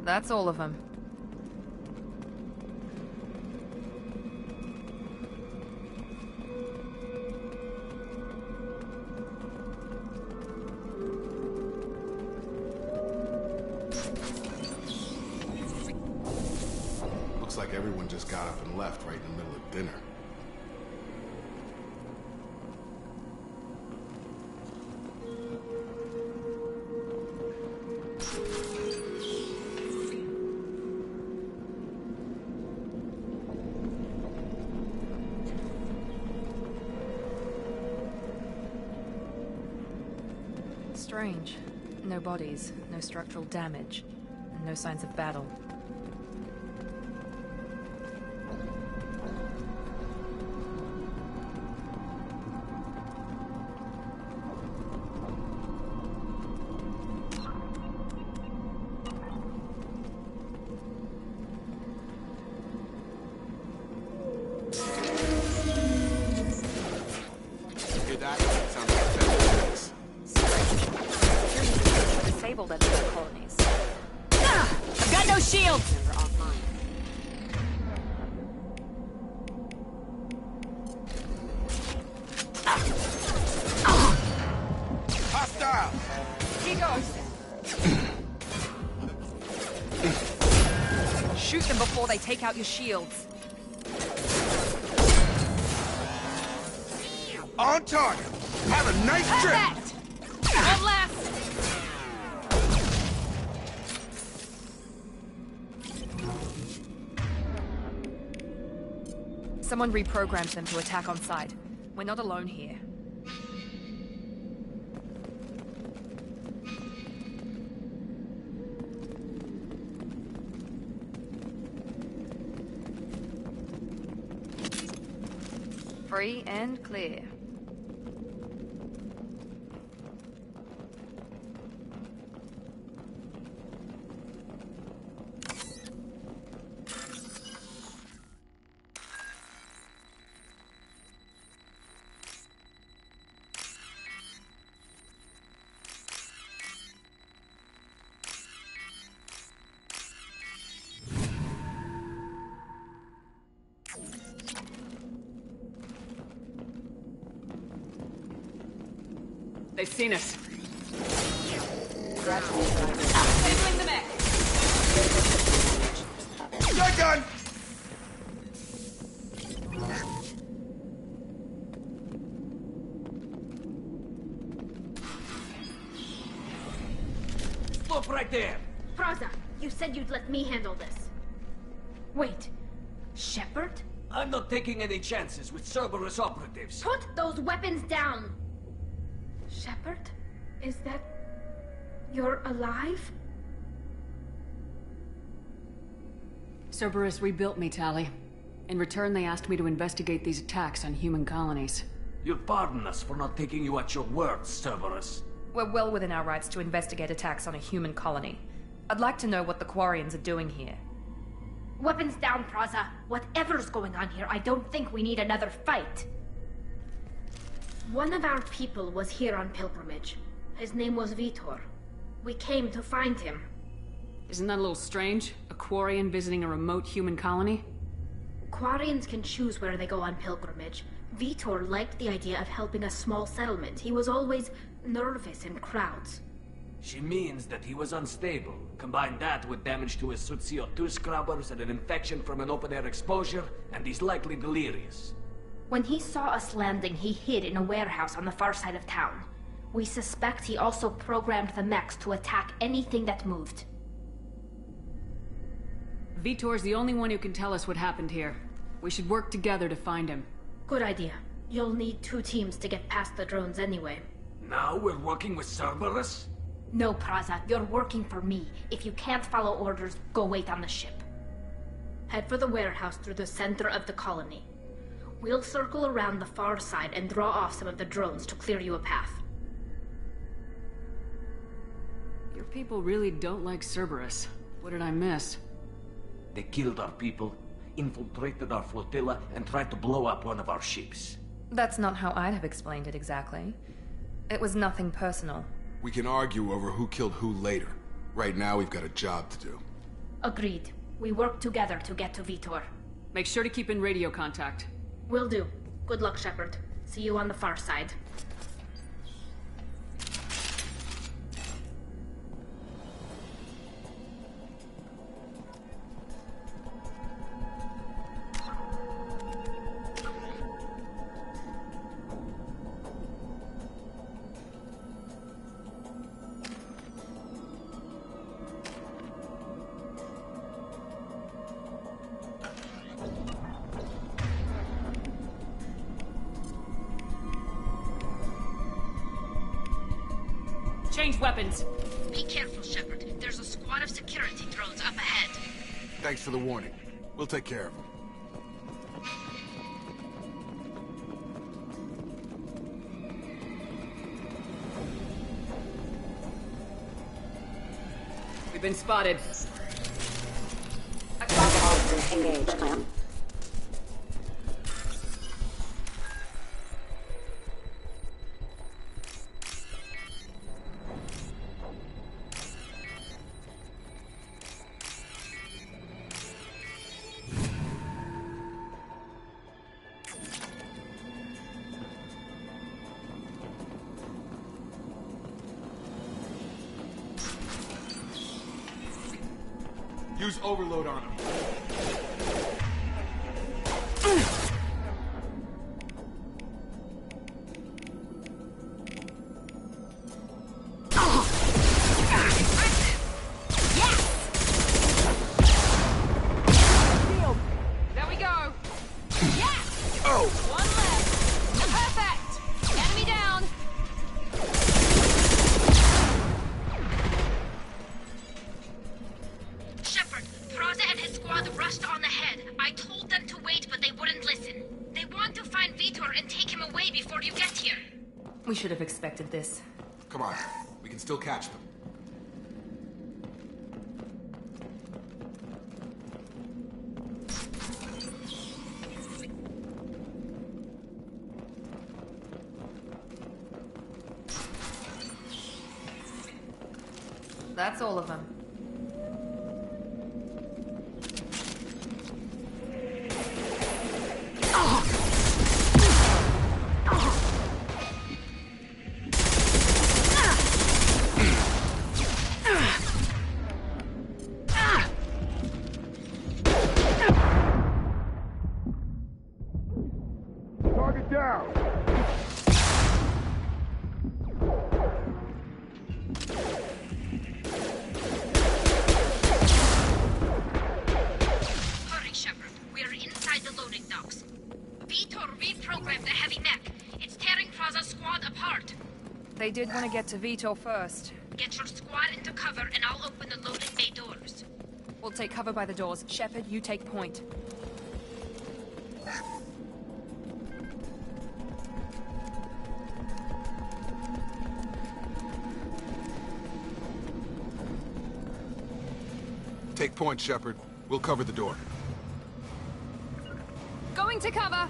That's all of them. Looks like everyone just got up and left right in the middle of dinner. Strange. No bodies, no structural damage, and no signs of battle. Disabled at the colonies. I've got no shields! Hostile! He goes! Shoot them before they take out your shields. On target! Have a nice trip! Perfect! One last! Someone reprogrammed them to attack on sight. We're not alone here. Free and clear. They've seen us. Disabling the mech! Shotgun! Look right there! Praza, you said you'd let me handle this. Wait, Shepard? I'm not taking any chances with Cerberus operatives. Put those weapons down! Shepard? Is that... you're alive? Cerberus rebuilt me, Tali. In return, they asked me to investigate these attacks on human colonies. You'll pardon us for not taking you at your word, Cerberus. We're well within our rights to investigate attacks on a human colony. I'd like to know what the Quarians are doing here. Weapons down, Praza. Whatever's going on here, I don't think we need another fight. One of our people was here on pilgrimage. His name was Vitor. We came to find him. Isn't that a little strange? A Quarian visiting a remote human colony? Quarians can choose where they go on pilgrimage. Vitor liked the idea of helping a small settlement. He was always nervous in crowds. She means that he was unstable. Combine that with damage to his CO2 scrubbers and an infection from an open-air exposure, and he's likely delirious. When he saw us landing, he hid in a warehouse on the far side of town. We suspect he also programmed the mechs to attack anything that moved. Vitor's the only one who can tell us what happened here. We should work together to find him. Good idea. You'll need 2 teams to get past the drones anyway. Now we're working with Cerberus? No, Praza, you're working for me. If you can't follow orders, go wait on the ship. Head for the warehouse through the center of the colony. We'll circle around the far side and draw off some of the drones to clear you a path. Your people really don't like Cerberus. What did I miss? They killed our people, infiltrated our flotilla, and tried to blow up one of our ships. That's not how I'd have explained it exactly. It was nothing personal. We can argue over who killed who later. Right now, we've got a job to do. Agreed. We work together to get to Vitor. Make sure to keep in radio contact. Will do. Good luck, Shepard. See you on the far side. Change weapons. Be careful, Shepard. There's a squad of security drones up ahead. Thanks for the warning. We'll take care of them. We've been spotted. Engaged, ma'am. Use overload on him. There we go. Yes! Oh! One left. Perfect. Enemy down. Shepard, Praza and his squad rushed on ahead. I told them to wait, but they wouldn't listen. They want to find Vitor and take him away before you get here. We should have expected this. Come on. We can still catch them. That's all of them. Target down! Hurry, Shepard. We're inside the loading docks. Vitor reprogrammed the heavy mech. It's tearing Praza's squad apart. They did want to get to Vitor first. Get your squad into cover and I'll open the loading bay doors. We'll take cover by the doors. Shepard, you take point. Take point, Shepard. We'll cover the door. Going to cover.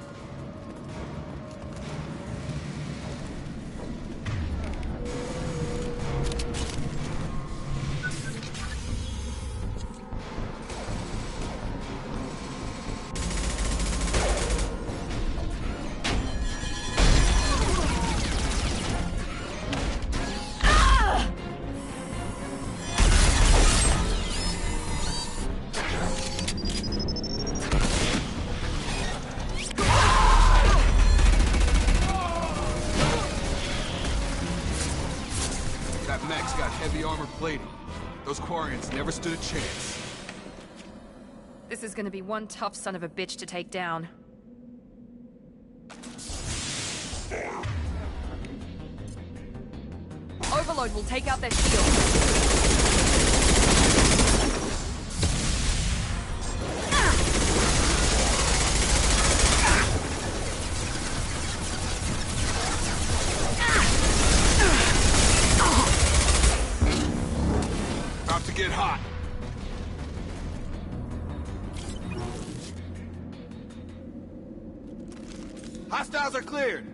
That mech's got heavy armor plating. Those Quarians never stood a chance. This is gonna be one tough son of a bitch to take down. Overload will take out their shield. About to get hot. Hostiles are cleared.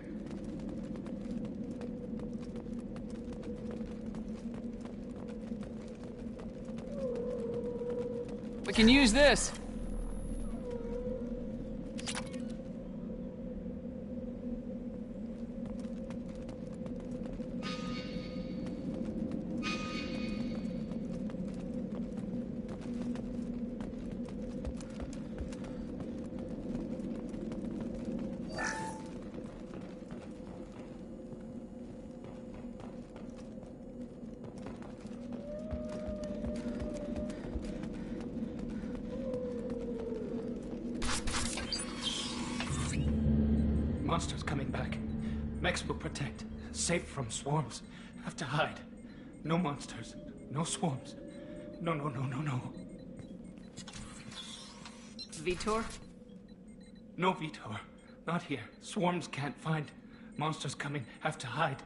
We can use this. Monsters coming back. Mex will protect. Safe from swarms. Have to hide. No monsters. No swarms. No. Vitor? No, Vitor. Not here. Swarms can't find. Monsters coming. Have to hide.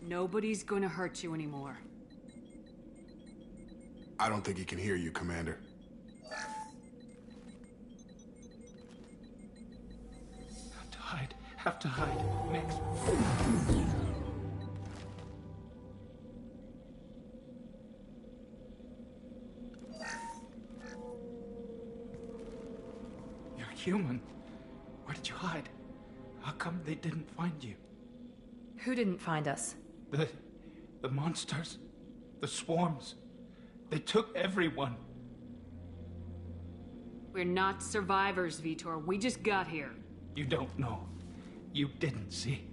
Nobody's gonna hurt you anymore. I don't think he can hear you, Commander. Have to hide. Mex. You're human. Where did you hide? How come they didn't find you? Who didn't find us? The monsters. The swarms. They took everyone. We're not survivors, Vitor. We just got here. You don't know. You didn't see.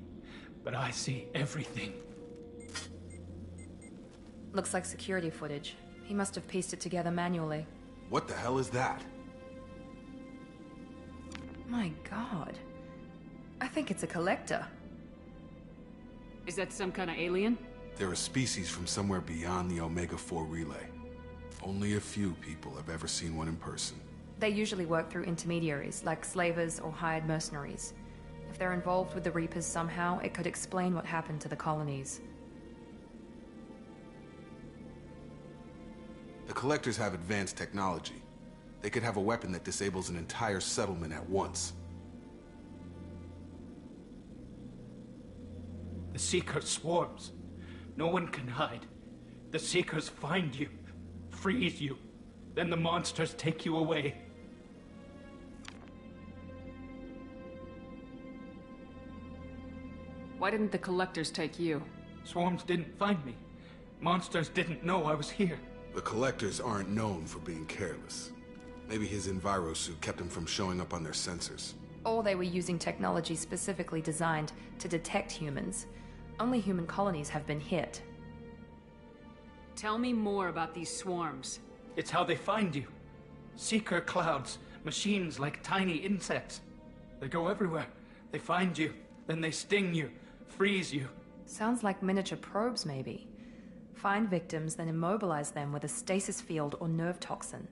But I see everything. Looks like security footage. He must have pieced it together manually. What the hell is that? My god. I think it's a collector. Is that some kind of alien? They're a species from somewhere beyond the Omega-4 relay. Only a few people have ever seen one in person. They usually work through intermediaries, like slavers or hired mercenaries. If they're involved with the Reapers somehow, it could explain what happened to the colonies. The Collectors have advanced technology. They could have a weapon that disables an entire settlement at once. The Seeker swarms. No one can hide. The Seekers find you, freeze you. Then the monsters take you away. Why didn't the Collectors take you? Swarms didn't find me. Monsters didn't know I was here. The Collectors aren't known for being careless. Maybe his envirosuit kept him from showing up on their sensors. Or they were using technology specifically designed to detect humans. Only human colonies have been hit. Tell me more about these swarms. It's how they find you. Seeker clouds, machines like tiny insects. They go everywhere. They find you, then they sting you, freeze you. Sounds like miniature probes, maybe. Find victims, then immobilize them with a stasis field or nerve toxin.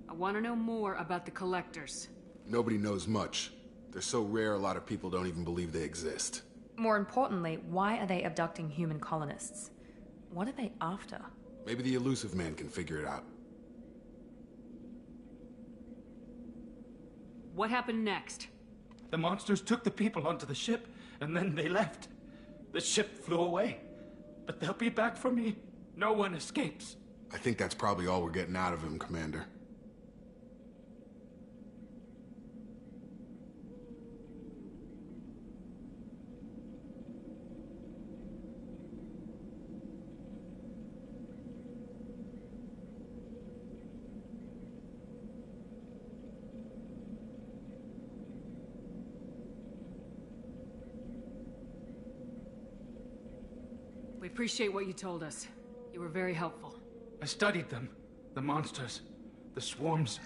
I want to know more about the Collectors. Nobody knows much. They're so rare a lot of people don't even believe they exist. More importantly, why are they abducting human colonists? What are they after? Maybe the Elusive Man can figure it out. What happened next? The monsters took the people onto the ship, and then they left. The ship flew away. But they'll be back for me. No one escapes. I think that's probably all we're getting out of him, Commander. We appreciate what you told us. You were very helpful. I studied them. The monsters. The swarms.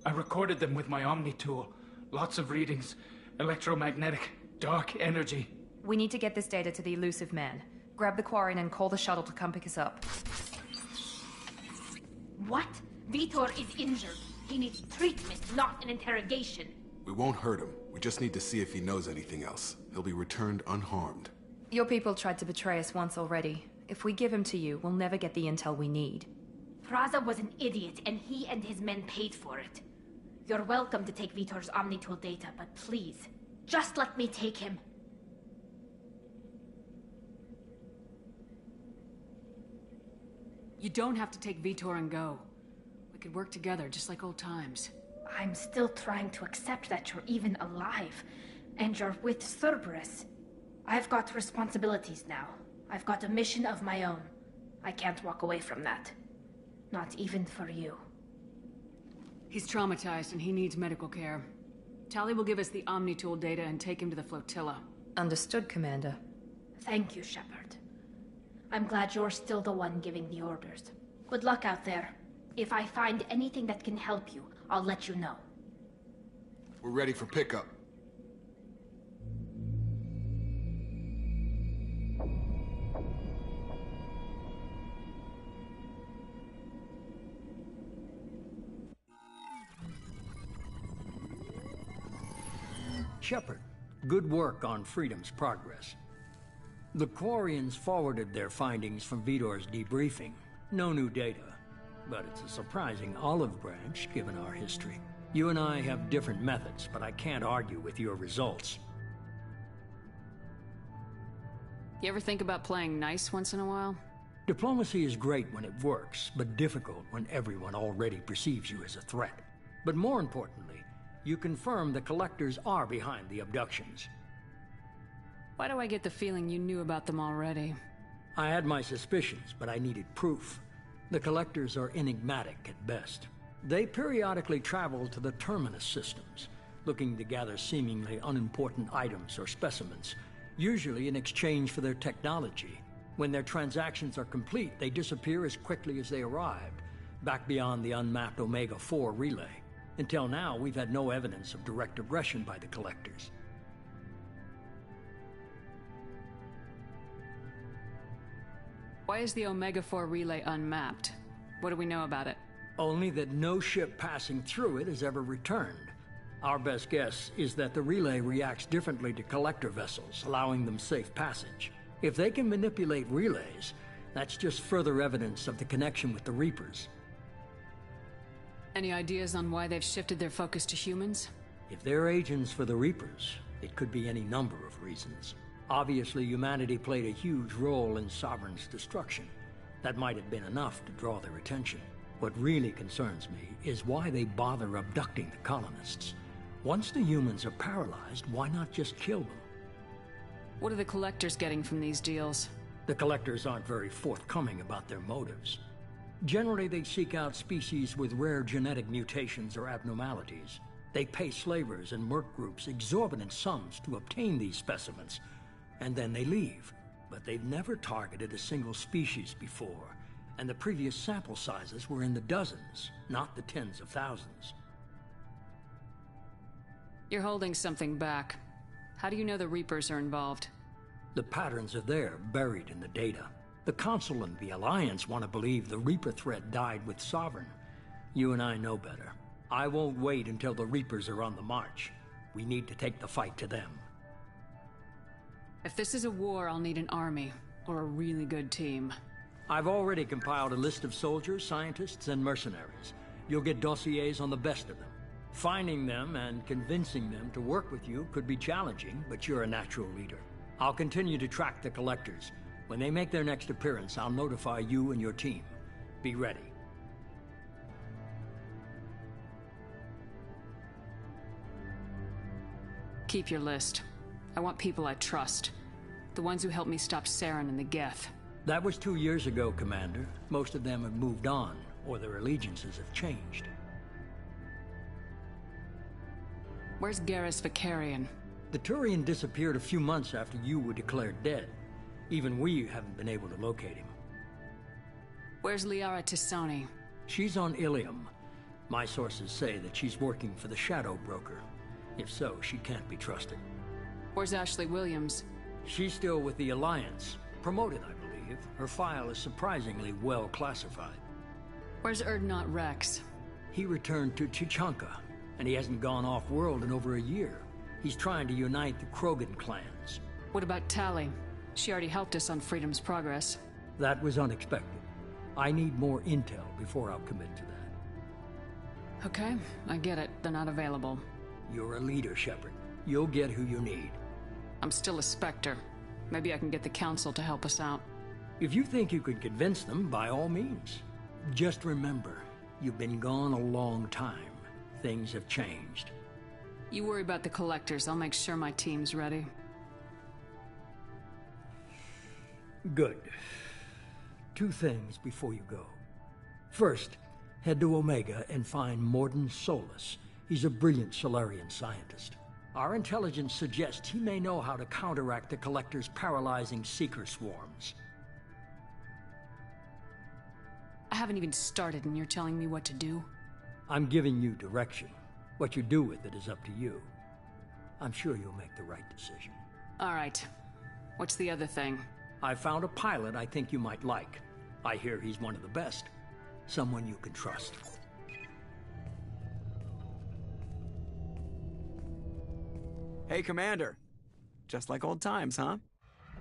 I recorded them with my Omni tool. Lots of readings. Electromagnetic. Dark energy. We need to get this data to the Elusive Man. Grab the Quarian and call the shuttle to come pick us up. What? Vitor is injured. He needs treatment, not an interrogation. We won't hurt him. We just need to see if he knows anything else. He'll be returned unharmed. Your people tried to betray us once already. If we give him to you, we'll never get the intel we need. Praza was an idiot, and he and his men paid for it. You're welcome to take Vitor's Omnitool data, but please, just let me take him. You don't have to take Vitor and go. We could work together, just like old times. I'm still trying to accept that you're even alive, and you're with Cerberus. I've got responsibilities now. I've got a mission of my own. I can't walk away from that. Not even for you. He's traumatized and he needs medical care. Tali will give us the Omni-Tool data and take him to the flotilla. Understood, Commander. Thank you, Shepard. I'm glad you're still the one giving the orders. Good luck out there. If I find anything that can help you, I'll let you know. We're ready for pickup. Shepard, good work on Freedom's progress. The Quarians forwarded their findings from Vitor's debriefing. No new data, but it's a surprising olive branch given our history. You and I have different methods, but I can't argue with your results. You ever think about playing nice once in a while? Diplomacy is great when it works, but difficult when everyone already perceives you as a threat. But more importantly, you confirm the Collectors are behind the abductions. Why do I get the feeling you knew about them already? I had my suspicions, but I needed proof. The Collectors are enigmatic at best. They periodically travel to the Terminus systems, looking to gather seemingly unimportant items or specimens, usually in exchange for their technology. When their transactions are complete, they disappear as quickly as they arrived, back beyond the unmapped Omega-4 relay. Until now, we've had no evidence of direct aggression by the Collectors. Why is the Omega-4 relay unmapped? What do we know about it? Only that no ship passing through it has ever returned. Our best guess is that the relay reacts differently to Collector vessels, allowing them safe passage. If they can manipulate relays, that's just further evidence of the connection with the Reapers. Any ideas on why they've shifted their focus to humans? If they're agents for the Reapers, it could be any number of reasons. Obviously, humanity played a huge role in Sovereign's destruction. That might have been enough to draw their attention. What really concerns me is why they bother abducting the colonists. Once the humans are paralyzed, why not just kill them? What are the Collectors getting from these deals? The Collectors aren't very forthcoming about their motives. Generally, they seek out species with rare genetic mutations or abnormalities. They pay slavers and merc groups exorbitant sums to obtain these specimens, and then they leave. But they've never targeted a single species before, and the previous sample sizes were in the dozens, not the tens of thousands. You're holding something back. How do you know the Reapers are involved? The patterns are there, buried in the data. The Council and the Alliance want to believe the Reaper threat died with Sovereign. You and I know better. I won't wait until the Reapers are on the march. We need to take the fight to them. If this is a war, I'll need an army, or a really good team. I've already compiled a list of soldiers, scientists, and mercenaries. You'll get dossiers on the best of them. Finding them and convincing them to work with you could be challenging, but you're a natural leader. I'll continue to track the Collectors. When they make their next appearance, I'll notify you and your team. Be ready. Keep your list. I want people I trust. The ones who helped me stop Saren and the Geth. That was 2 years ago, Commander. Most of them have moved on, or their allegiances have changed. Where's Garrus Vakarian? The Turian disappeared a few months after you were declared dead. Even we haven't been able to locate him. Where's Liara T'Soni? She's on Ilium. My sources say that she's working for the Shadow Broker. If so, she can't be trusted. Where's Ashley Williams? She's still with the Alliance. Promoted, I believe. Her file is surprisingly well classified. Where's Urdnot Rex? He returned to Chichanka, and he hasn't gone off-world in over a year. He's trying to unite the Krogan clans. What about Tali? She already helped us on Freedom's progress. That was unexpected. I need more intel before I'll commit to that. Okay, I get it. They're not available. You're a leader, Shepard. You'll get who you need. I'm still a Spectre. Maybe I can get the Council to help us out. If you think you could convince them, by all means. Just remember, you've been gone a long time. Things have changed. You worry about the collectors. I'll make sure my team's ready. Good. 2 things before you go. First, head to Omega and find Mordin Solus. He's a brilliant Solarian scientist. Our intelligence suggests he may know how to counteract the Collector's paralyzing Seeker swarms. I haven't even started and you're telling me what to do? I'm giving you direction. What you do with it is up to you. I'm sure you'll make the right decision. All right. What's the other thing? I found a pilot I think you might like. I hear he's one of the best. Someone you can trust. Hey, Commander. Just like old times, huh?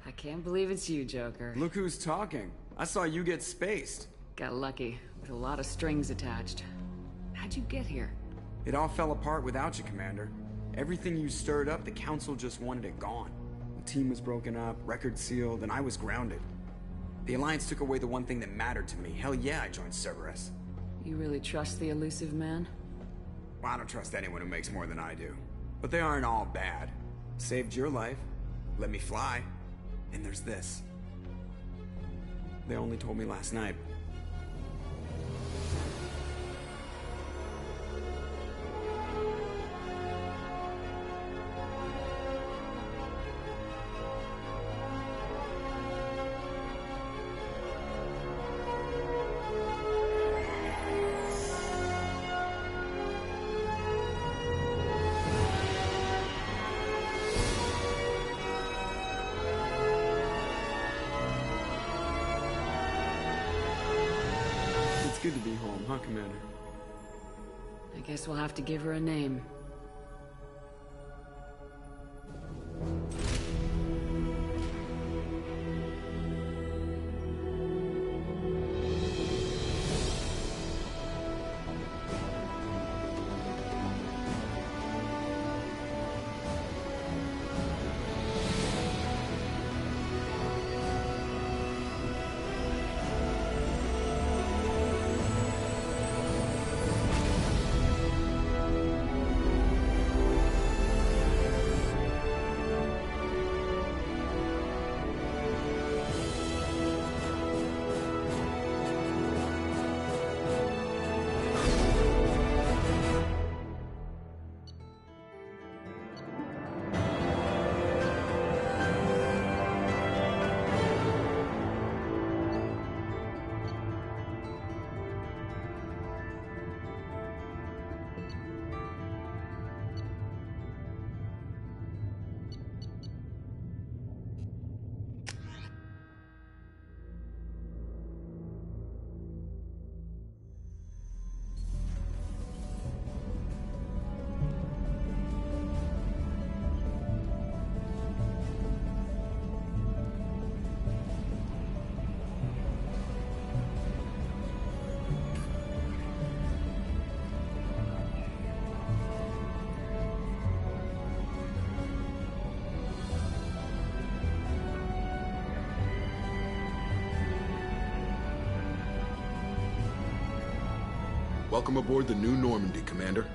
I can't believe it's you, Joker. Look who's talking. I saw you get spaced. Got lucky, with a lot of strings attached. How'd you get here? It all fell apart without you, Commander. Everything you stirred up, the Council just wanted it gone. The team was broken up, record sealed, and I was grounded. The Alliance took away the one thing that mattered to me. Hell yeah, I joined Cerberus. You really trust the elusive man? Well, I don't trust anyone who makes more than I do. But they aren't all bad. Saved your life, let me fly, and there's this. They only told me last night. Good to be home, huh, Commander? I guess we'll have to give her a name. Welcome aboard the New Normandy, Commander.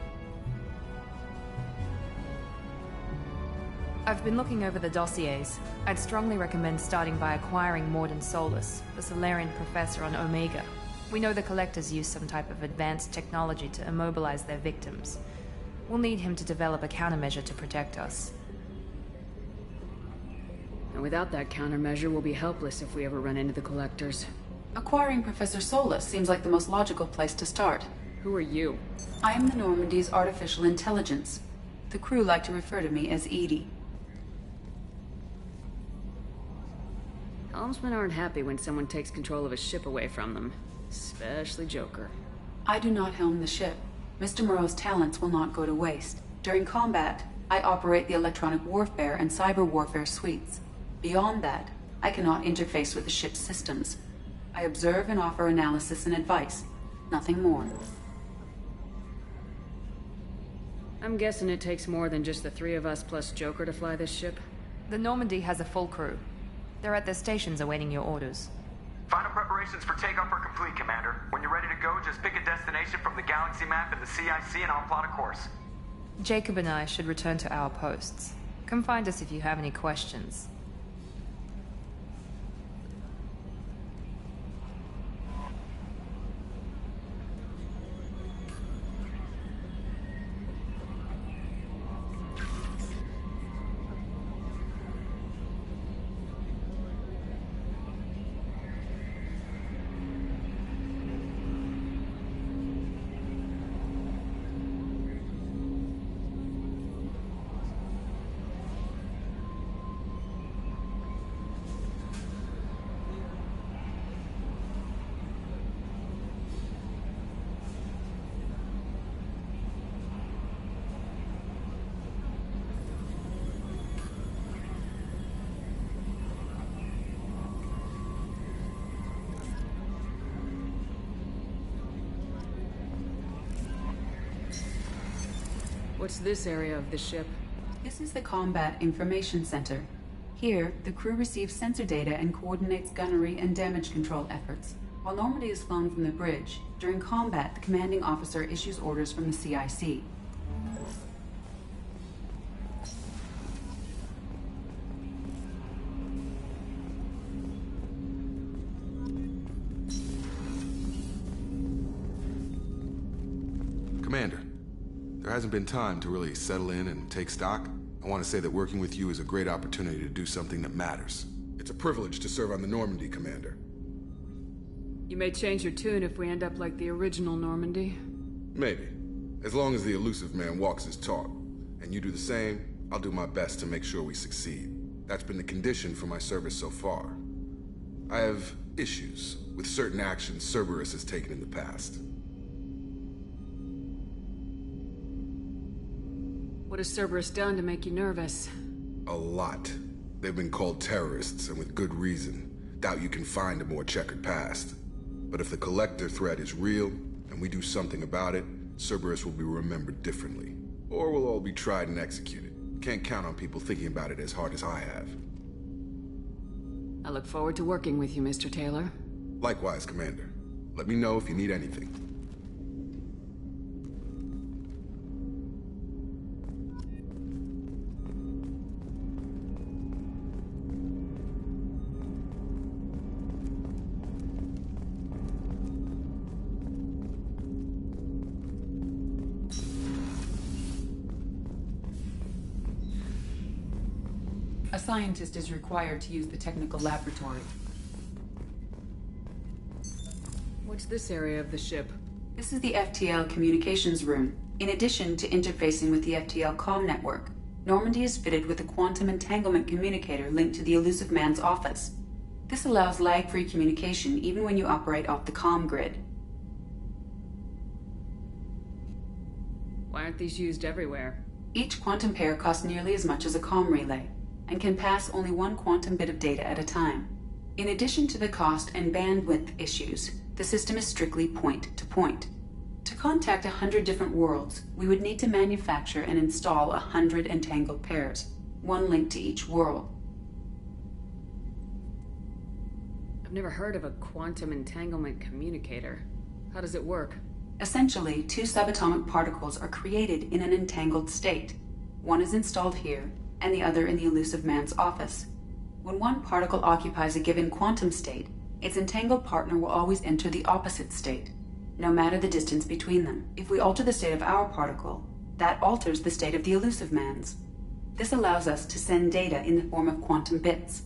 I've been looking over the dossiers. I'd strongly recommend starting by acquiring Mordin Solus, the Solarian professor on Omega. We know the Collectors use some type of advanced technology to immobilize their victims. We'll need him to develop a countermeasure to protect us. And without that countermeasure, we'll be helpless if we ever run into the Collectors. Acquiring Professor Solus seems like the most logical place to start. Who are you? I am the Normandy's artificial intelligence. The crew like to refer to me as Edie. Helmsmen aren't happy when someone takes control of a ship away from them. Especially Joker. I do not helm the ship. Mr. Moreau's talents will not go to waste. During combat, I operate the electronic warfare and cyber warfare suites. Beyond that, I cannot interface with the ship's systems. I observe and offer analysis and advice. Nothing more. I'm guessing it takes more than just the 3 of us plus Joker to fly this ship? The Normandy has a full crew. They're at their stations awaiting your orders. Final preparations for takeoff are complete, Commander. When you're ready to go, just pick a destination from the galaxy map in the CIC and I'll plot a course. Jacob and I should return to our posts. Come find us if you have any questions. What's this area of the ship? This is the Combat Information Center. Here, the crew receives sensor data and coordinates gunnery and damage control efforts. While Normandy is flown from the bridge, during combat, the commanding officer issues orders from the CIC. Commander, there hasn't been time to really settle in and take stock. I want to say that working with you is a great opportunity to do something that matters. It's a privilege to serve on the Normandy, Commander. You may change your tune if we end up like the original Normandy. Maybe. As long as the elusive man walks his talk. And you do the same, I'll do my best to make sure we succeed. That's been the condition for my service so far. I have issues with certain actions Cerberus has taken in the past. What has Cerberus done to make you nervous? A lot. They've been called terrorists, and with good reason. Doubt you can find a more checkered past. But if the Collector threat is real, and we do something about it, Cerberus will be remembered differently. Or we'll all be tried and executed. Can't count on people thinking about it as hard as I have. I look forward to working with you, Mr. Taylor. Likewise, Commander. Let me know if you need anything. A scientist is required to use the technical laboratory. What's this area of the ship? This is the FTL communications room. In addition to interfacing with the FTL comm network, Normandy is fitted with a quantum entanglement communicator linked to the elusive man's office. This allows lag-free communication even when you operate off the comm grid. Why aren't these used everywhere? Each quantum pair costs nearly as much as a comm relay, and can pass only one quantum bit of data at a time. In addition to the cost and bandwidth issues, the system is strictly point-to-point. To contact 100 different worlds, we would need to manufacture and install 100 entangled pairs, one link to each world. I've never heard of a quantum entanglement communicator. How does it work? Essentially, two subatomic particles are created in an entangled state. One is installed here, and the other in the elusive man's office. When one particle occupies a given quantum state, its entangled partner will always enter the opposite state, no matter the distance between them. If we alter the state of our particle, that alters the state of the elusive man's. This allows us to send data in the form of quantum bits.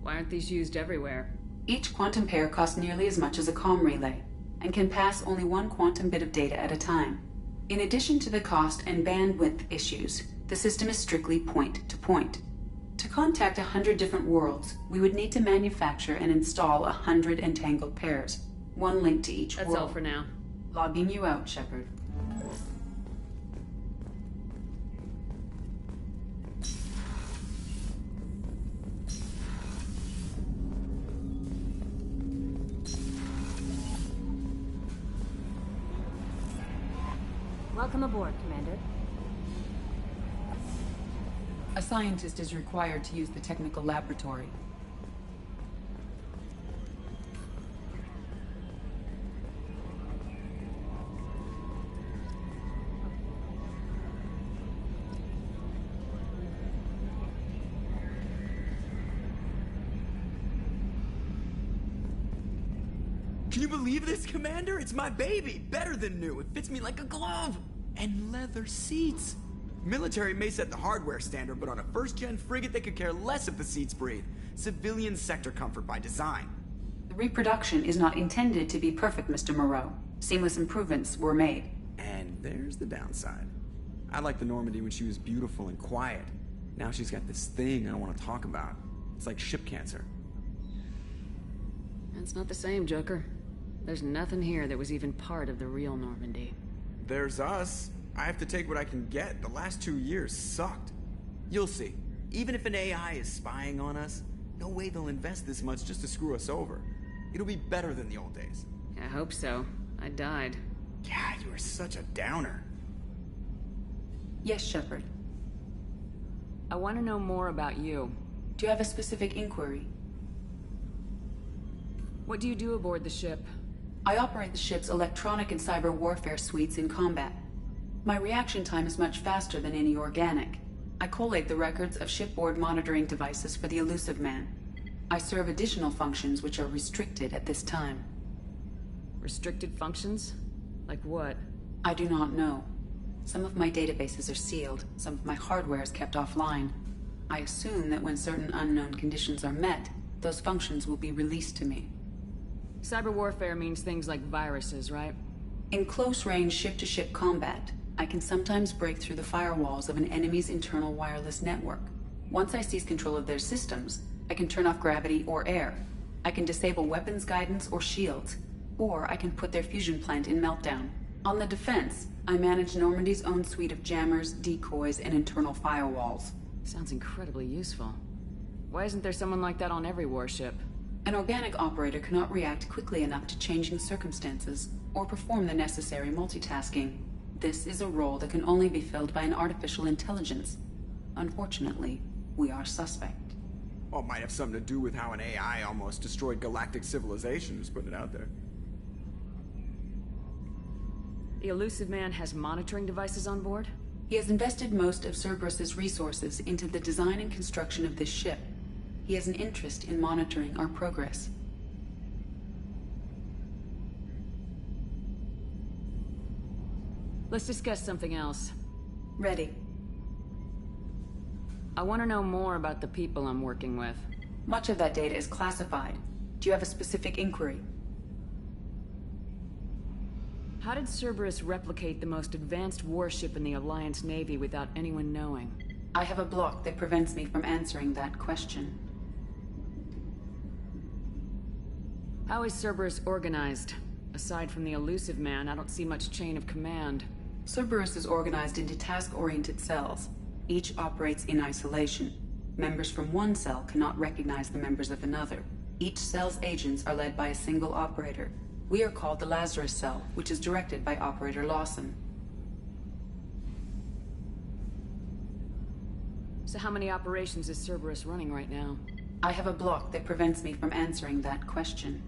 Why aren't these used everywhere? Each quantum pair costs nearly as much as a comm relay, and can pass only one quantum bit of data at a time. In addition to the cost and bandwidth issues, the system is strictly point-to-point. To contact 100 different worlds, we would need to manufacture and install 100 entangled pairs, one link to each world. That's all for now. Logging you out, Shepard. Welcome aboard, Commander. A scientist is required to use the technical laboratory. Can you believe this, Commander? It's my baby! Better than new. It fits me like a glove! And leather seats! Military may set the hardware standard, but on a first-gen frigate they could care less if the seats breathe. Civilian sector comfort by design. The reproduction is not intended to be perfect, Mr. Moreau. Seamless improvements were made. And there's the downside. I liked the Normandy when she was beautiful and quiet. Now she's got this thing I don't want to talk about. It's like ship cancer. That's not the same, Joker. There's nothing here that was even part of the real Normandy. There's us. I have to take what I can get. The last 2 years sucked. You'll see. Even if an AI is spying on us, no way they'll invest this much just to screw us over. It'll be better than the old days. I hope so. I died. Yeah, you are such a downer. Yes, Shepard. I want to know more about you. Do you have a specific inquiry? What do you do aboard the ship? I operate the ship's electronic and cyber warfare suites in combat. My reaction time is much faster than any organic. I collate the records of shipboard monitoring devices for the Illusive Man. I serve additional functions which are restricted at this time. Restricted functions? Like what? I do not know. Some of my databases are sealed, some of my hardware is kept offline. I assume that when certain unknown conditions are met, those functions will be released to me. Cyber warfare means things like viruses, right? In close-range ship-to-ship combat, I can sometimes break through the firewalls of an enemy's internal wireless network. Once I seize control of their systems, I can turn off gravity or air. I can disable weapons guidance or shields, or I can put their fusion plant in meltdown. On the defense, I manage Normandy's own suite of jammers, decoys, and internal firewalls. Sounds incredibly useful. Why isn't there someone like that on every warship? An organic operator cannot react quickly enough to changing circumstances, or perform the necessary multitasking. This is a role that can only be filled by an artificial intelligence. Unfortunately, we are suspect. Well, it might have something to do with how an AI almost destroyed galactic civilization, just putting it out there. The Illusive Man has monitoring devices on board? He has invested most of Cerberus's resources into the design and construction of this ship. He has an interest in monitoring our progress. Let's discuss something else. Ready. I want to know more about the people I'm working with. Much of that data is classified. Do you have a specific inquiry? How did Cerberus replicate the most advanced warship in the Alliance Navy without anyone knowing? I have a block that prevents me from answering that question. How is Cerberus organized? Aside from the Illusive Man, I don't see much chain of command. Cerberus is organized into task-oriented cells. Each operates in isolation. Members from one cell cannot recognize the members of another. Each cell's agents are led by a single operator. We are called the Lazarus Cell, which is directed by Operator Lawson. So how many operations is Cerberus running right now? I have a block that prevents me from answering that question.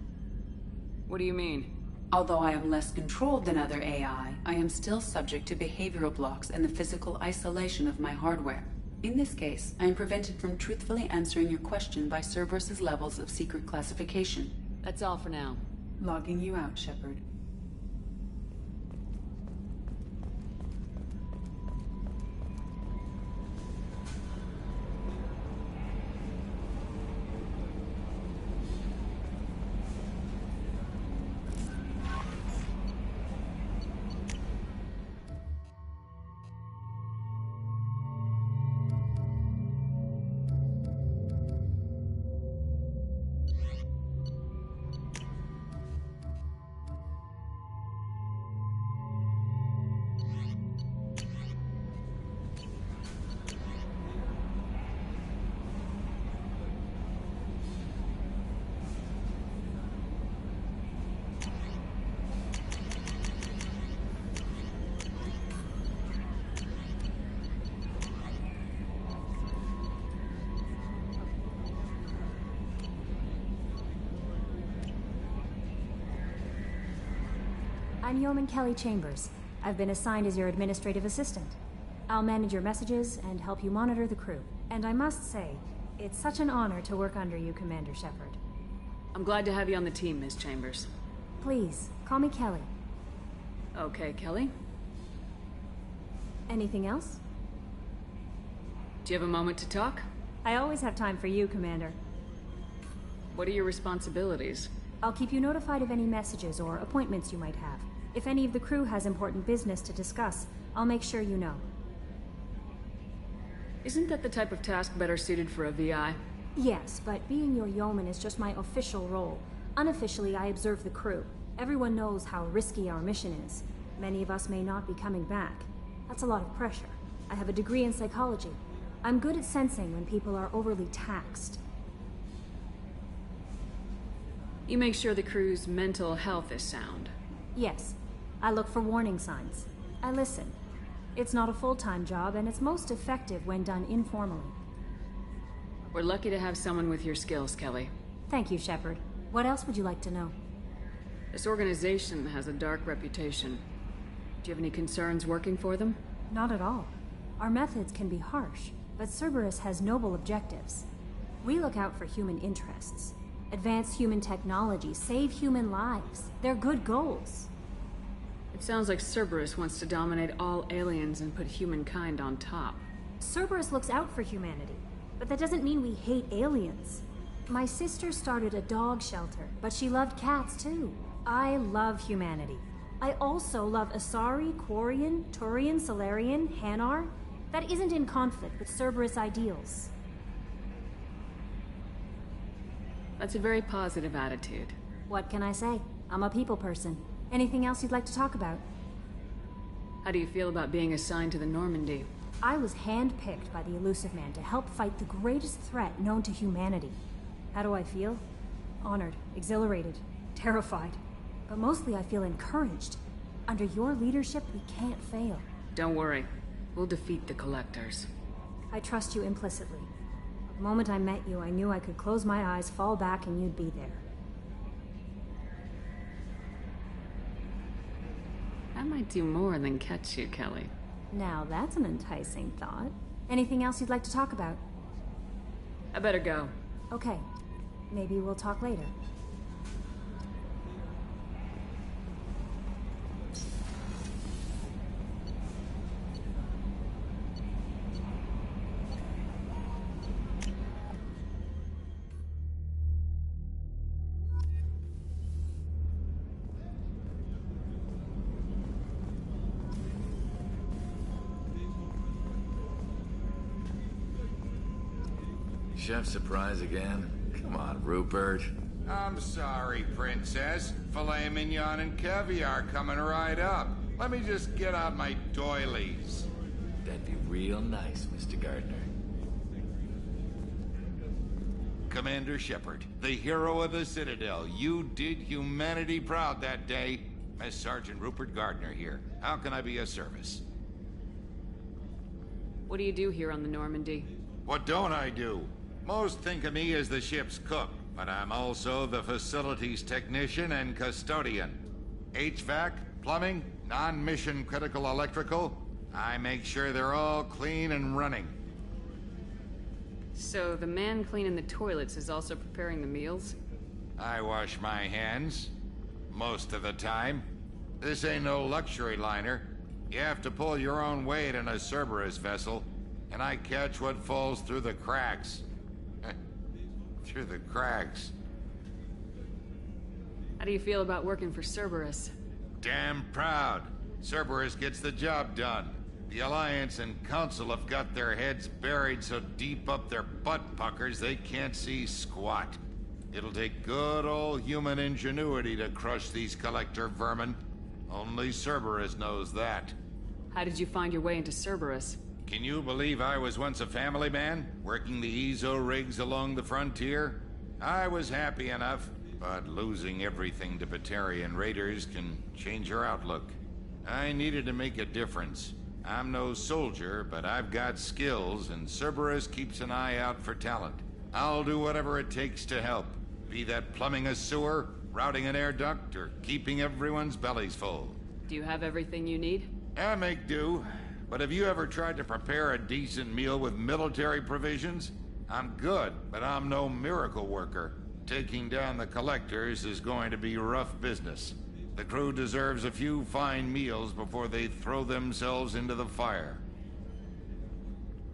What do you mean? Although I am less controlled than other AI, I am still subject to behavioral blocks and the physical isolation of my hardware. In this case, I am prevented from truthfully answering your question by Cerberus's levels of secret classification. That's all for now. Logging you out, Shepard. I'm Yeoman Kelly Chambers. I've been assigned as your administrative assistant. I'll manage your messages and help you monitor the crew. And I must say, it's such an honor to work under you, Commander Shepard. I'm glad to have you on the team, Ms. Chambers. Please, call me Kelly. Okay, Kelly. Anything else? Do you have a moment to talk? I always have time for you, Commander. What are your responsibilities? I'll keep you notified of any messages or appointments you might have. If any of the crew has important business to discuss, I'll make sure you know. Isn't that the type of task better suited for a VI? Yes, but being your yeoman is just my official role. Unofficially, I observe the crew. Everyone knows how risky our mission is. Many of us may not be coming back. That's a lot of pressure. I have a degree in psychology. I'm good at sensing when people are overly taxed. You make sure the crew's mental health is sound. Yes. I look for warning signs. I listen. It's not a full-time job, and it's most effective when done informally. We're lucky to have someone with your skills, Kelly. Thank you, Shepard. What else would you like to know? This organization has a dark reputation. Do you have any concerns working for them? Not at all. Our methods can be harsh, but Cerberus has noble objectives. We look out for human interests. Advance human technology, save human lives. They're good goals. It sounds like Cerberus wants to dominate all aliens and put humankind on top. Cerberus looks out for humanity, but that doesn't mean we hate aliens. My sister started a dog shelter, but she loved cats too. I love humanity. I also love Asari, Quarian, Turian, Salarian, Hanar. That isn't in conflict with Cerberus ideals. That's a very positive attitude. What can I say? I'm a people person. Anything else you'd like to talk about? How do you feel about being assigned to the Normandy? I was handpicked by the Illusive Man to help fight the greatest threat known to humanity. How do I feel? Honored, exhilarated, terrified. But mostly I feel encouraged. Under your leadership, we can't fail. Don't worry. We'll defeat the Collectors. I trust you implicitly. The moment I met you, I knew I could close my eyes, fall back, and you'd be there. I might do more than catch you, Kelly. Now that's an enticing thought. Anything else you'd like to talk about? I better go. Okay. Maybe we'll talk later. Chef surprise again? Come on, Rupert. I'm sorry, Princess. Filet mignon and caviar coming right up. Let me just get out my doilies. That'd be real nice, Mr. Gardner. Commander Shepard, the hero of the Citadel. You did humanity proud that day. Mess Sergeant Rupert Gardner here. How can I be of service? What do you do here on the Normandy? What don't I do? Most think of me as the ship's cook, but I'm also the facilities technician and custodian. HVAC, plumbing, non-mission critical electrical. I make sure they're all clean and running. So the man cleaning the toilets is also preparing the meals? I wash my hands. Most of the time. This ain't no luxury liner. You have to pull your own weight in a Cerberus vessel, and I catch what falls through the cracks. Through the cracks. How do you feel about working for Cerberus? Damn proud. Cerberus gets the job done. The Alliance and Council have got their heads buried so deep up their butt puckers they can't see squat. It'll take good old human ingenuity to crush these Collector vermin. Only Cerberus knows that. How did you find your way into Cerberus? Can you believe I was once a family man, working the Ezo rigs along the frontier? I was happy enough, but losing everything to Batarian raiders can change your outlook. I needed to make a difference. I'm no soldier, but I've got skills, and Cerberus keeps an eye out for talent. I'll do whatever it takes to help, be that plumbing a sewer, routing an air duct, or keeping everyone's bellies full. Do you have everything you need? I make do. But have you ever tried to prepare a decent meal with military provisions? I'm good, but I'm no miracle worker. taking down the Collectors is going to be rough business. The crew deserves a few fine meals before they throw themselves into the fire.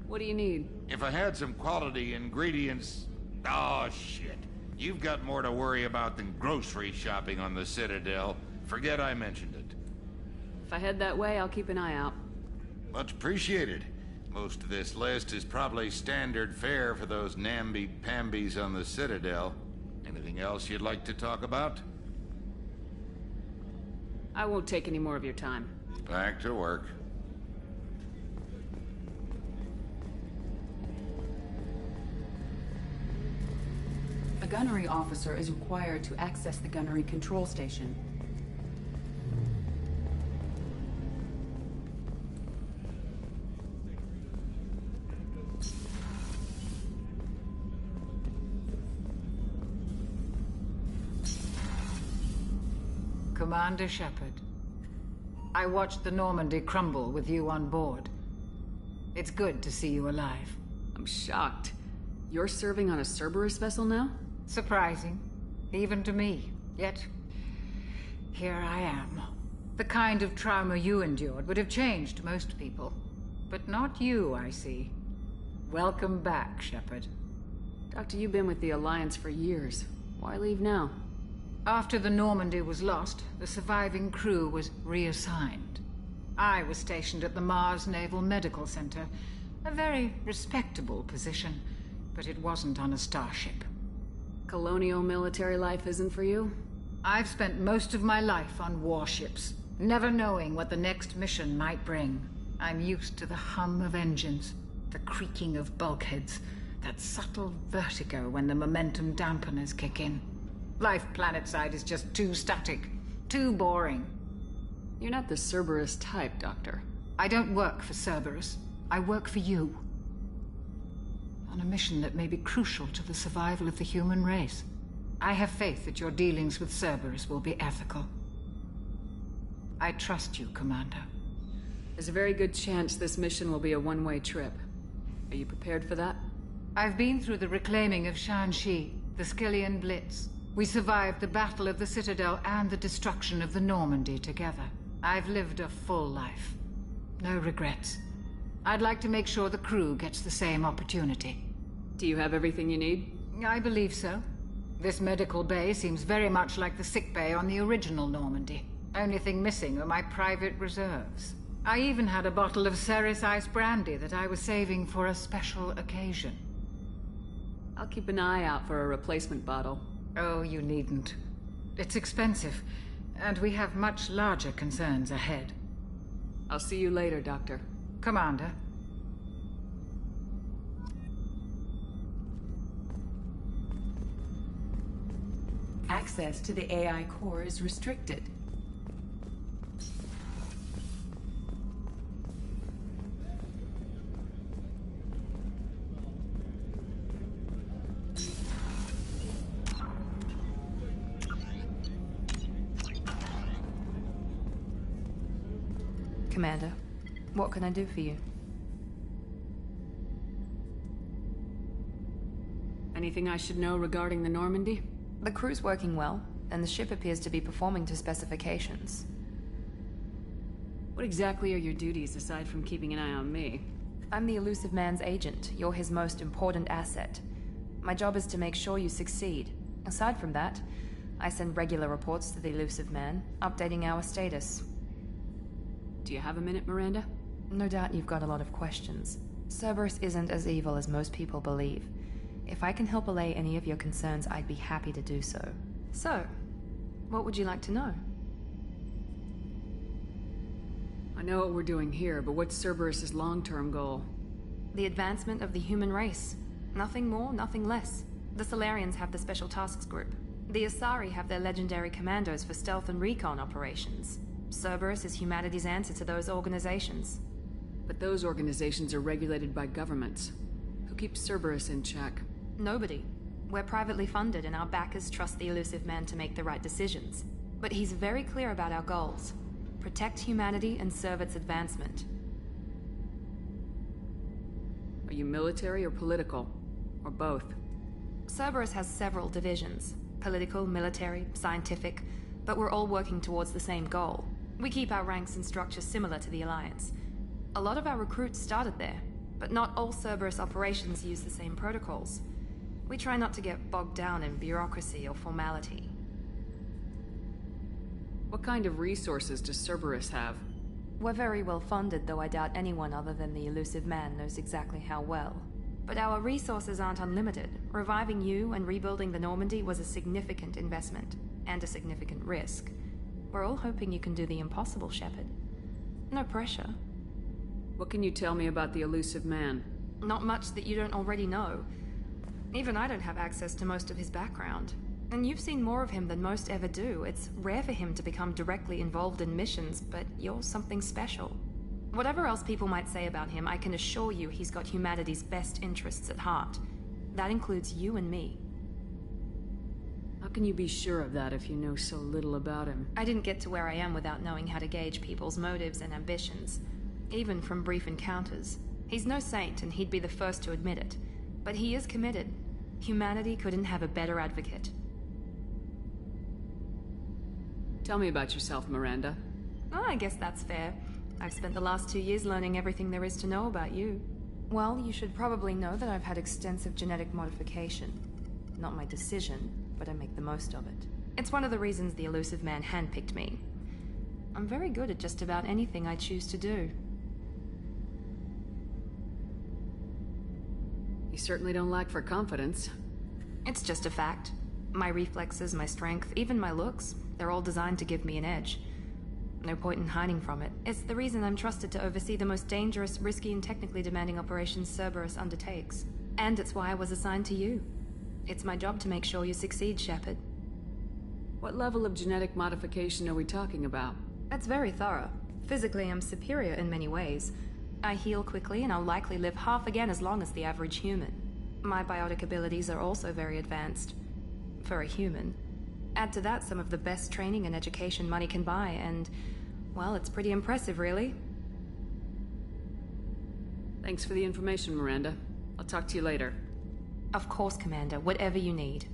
What do you need? If I had some quality ingredients... Oh, shit. You've got more to worry about than grocery shopping on the Citadel. Forget I mentioned it. If I head that way, I'll keep an eye out. Much appreciated. Most of this list is probably standard fare for those namby-pambies on the Citadel. Anything else you'd like to talk about? I won't take any more of your time. Back to work. A gunnery officer is required to access the gunnery control station. Commander Shepard, I watched the Normandy crumble with you on board. It's good to see you alive. I'm shocked. You're serving on a Cerberus vessel now? Surprising, even to me. Yet, here I am. The kind of trauma you endured would have changed most people. But not you, I see. Welcome back, Shepard. Doctor, you've been with the Alliance for years. Why leave now? After the Normandy was lost, the surviving crew was reassigned. I was stationed at the Mars Naval Medical Center, a very respectable position, but it wasn't on a starship. Colonial military life isn't for you? I've spent most of my life on warships, never knowing what the next mission might bring. I'm used to the hum of engines, the creaking of bulkheads, that subtle vertigo when the momentum dampeners kick in. Life planetside is just too static, too boring. You're not the Cerberus type, Doctor. I don't work for Cerberus. I work for you. On a mission that may be crucial to the survival of the human race. I have faith that your dealings with Cerberus will be ethical. I trust you, Commander. There's a very good chance this mission will be a one-way trip. Are you prepared for that? I've been through the reclaiming of Shanxi, the Skyllian Blitz. We survived the Battle of the Citadel and the destruction of the Normandy together. I've lived a full life. No regrets. I'd like to make sure the crew gets the same opportunity. Do you have everything you need? I believe so. This medical bay seems very much like the sick bay on the original Normandy. Only thing missing are my private reserves. I even had a bottle of Ceres Ice brandy that I was saving for a special occasion. I'll keep an eye out for a replacement bottle. Oh, you needn't. It's expensive, and we have much larger concerns ahead. I'll see you later, Doctor. Commander. Access to the AI core is restricted. Commander, what can I do for you? Anything I should know regarding the Normandy? The crew's working well, and the ship appears to be performing to specifications. What exactly are your duties aside from keeping an eye on me? I'm the Elusive Man's agent. You're his most important asset. My job is to make sure you succeed. Aside from that, I send regular reports to the Elusive Man, updating our status. Do you have a minute, Miranda? No doubt you've got a lot of questions. Cerberus isn't as evil as most people believe. If I can help allay any of your concerns, I'd be happy to do so. So, what would you like to know? I know what we're doing here, but what's Cerberus's long-term goal? The advancement of the human race. Nothing more, nothing less. The Solarians have the Special Tasks Group. The Asari have their legendary commandos for stealth and recon operations. Cerberus is humanity's answer to those organizations. But those organizations are regulated by governments. Who keeps Cerberus in check? Nobody. We're privately funded and our backers trust the Elusive Man to make the right decisions. But he's very clear about our goals. Protect humanity and serve its advancement. Are you military or political? Or both? Cerberus has several divisions. Political, military, scientific, but we're all working towards the same goal. We keep our ranks and structure similar to the Alliance. A lot of our recruits started there, but not all Cerberus operations use the same protocols. We try not to get bogged down in bureaucracy or formality. What kind of resources does Cerberus have? We're very well funded, though I doubt anyone other than the Elusive Man knows exactly how well. But our resources aren't unlimited. Reviving you and rebuilding the Normandy was a significant investment, and a significant risk. We're all hoping you can do the impossible, Shepard. No pressure. What can you tell me about the Elusive Man? Not much that you don't already know. Even I don't have access to most of his background. And you've seen more of him than most ever do. It's rare for him to become directly involved in missions, but you're something special. Whatever else people might say about him, I can assure you he's got humanity's best interests at heart. That includes you and me. How can you be sure of that if you know so little about him? I didn't get to where I am without knowing how to gauge people's motives and ambitions, even from brief encounters. He's no saint, and he'd be the first to admit it. But he is committed. Humanity couldn't have a better advocate. Tell me about yourself, Miranda. Oh, I guess that's fair. I've spent the last 2 years learning everything there is to know about you. Well, you should probably know that I've had extensive genetic modification. Not my decision, but I make the most of it. It's one of the reasons the Elusive Man handpicked me. I'm very good at just about anything I choose to do. You certainly don't lack for confidence. It's just a fact. My reflexes, my strength, even my looks, they're all designed to give me an edge. No point in hiding from it. It's the reason I'm trusted to oversee the most dangerous, risky, and technically demanding operations Cerberus undertakes. And it's why I was assigned to you. It's my job to make sure you succeed, Shepard. What level of genetic modification are we talking about? That's very thorough. Physically, I'm superior in many ways. I heal quickly, and I'll likely live half again as long as the average human. My biotic abilities are also very advanced. For a human. Add to that some of the best training and education money can buy, and, well, it's pretty impressive, really. Thanks for the information, Miranda. I'll talk to you later. Of course, Commander. Whatever you need.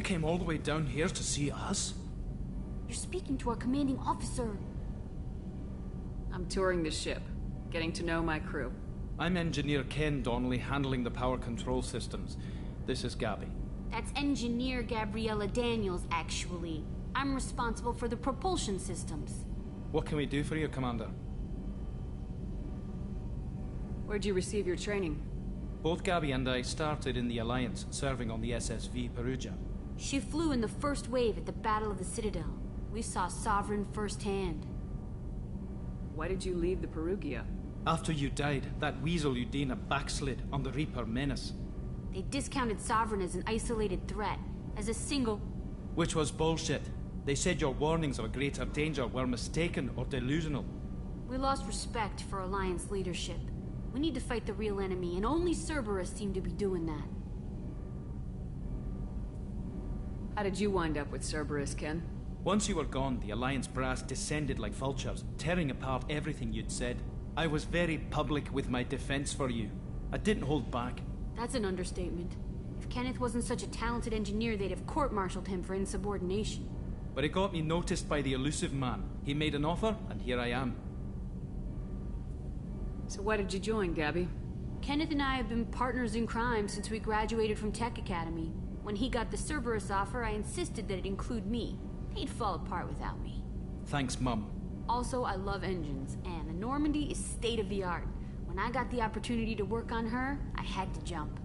came all the way down here to see us? You're speaking to our commanding officer. I'm touring the ship, getting to know my crew. I'm Engineer Ken Donnelly, handling the power control systems. This is Gabby. That's Engineer Gabriella Daniels, actually. I'm responsible for the propulsion systems. What can we do for you, Commander? Where'd you receive your training? Both Gabby and I started in the Alliance, serving on the SSV Perugia. She flew in the first wave at the Battle of the Citadel. We saw Sovereign firsthand. Why did you leave the Perugia? After you died, that weasel Udina backslid on the Reaper Menace. They discounted Sovereign as an isolated threat, as a single... Which was bullshit. They said your warnings of a greater danger were mistaken or delusional. We lost respect for Alliance leadership. We need to fight the real enemy, and only Cerberus seemed to be doing that. How did you wind up with Cerberus, Ken? Once you were gone, the Alliance brass descended like vultures, tearing apart everything you'd said. I was very public with my defense for you. I didn't hold back. That's an understatement. If Kenneth wasn't such a talented engineer, they'd have court-martialed him for insubordination. But it got me noticed by the elusive man. He made an offer, and here I am. So why did you join, Gabby? Kenneth and I have been partners in crime since we graduated from Tech Academy. When he got the Cerberus offer, I insisted that it include me. He'd fall apart without me. Thanks, Mum. Also, I love engines, and the Normandy is state-of-the-art. When I got the opportunity to work on her, I had to jump.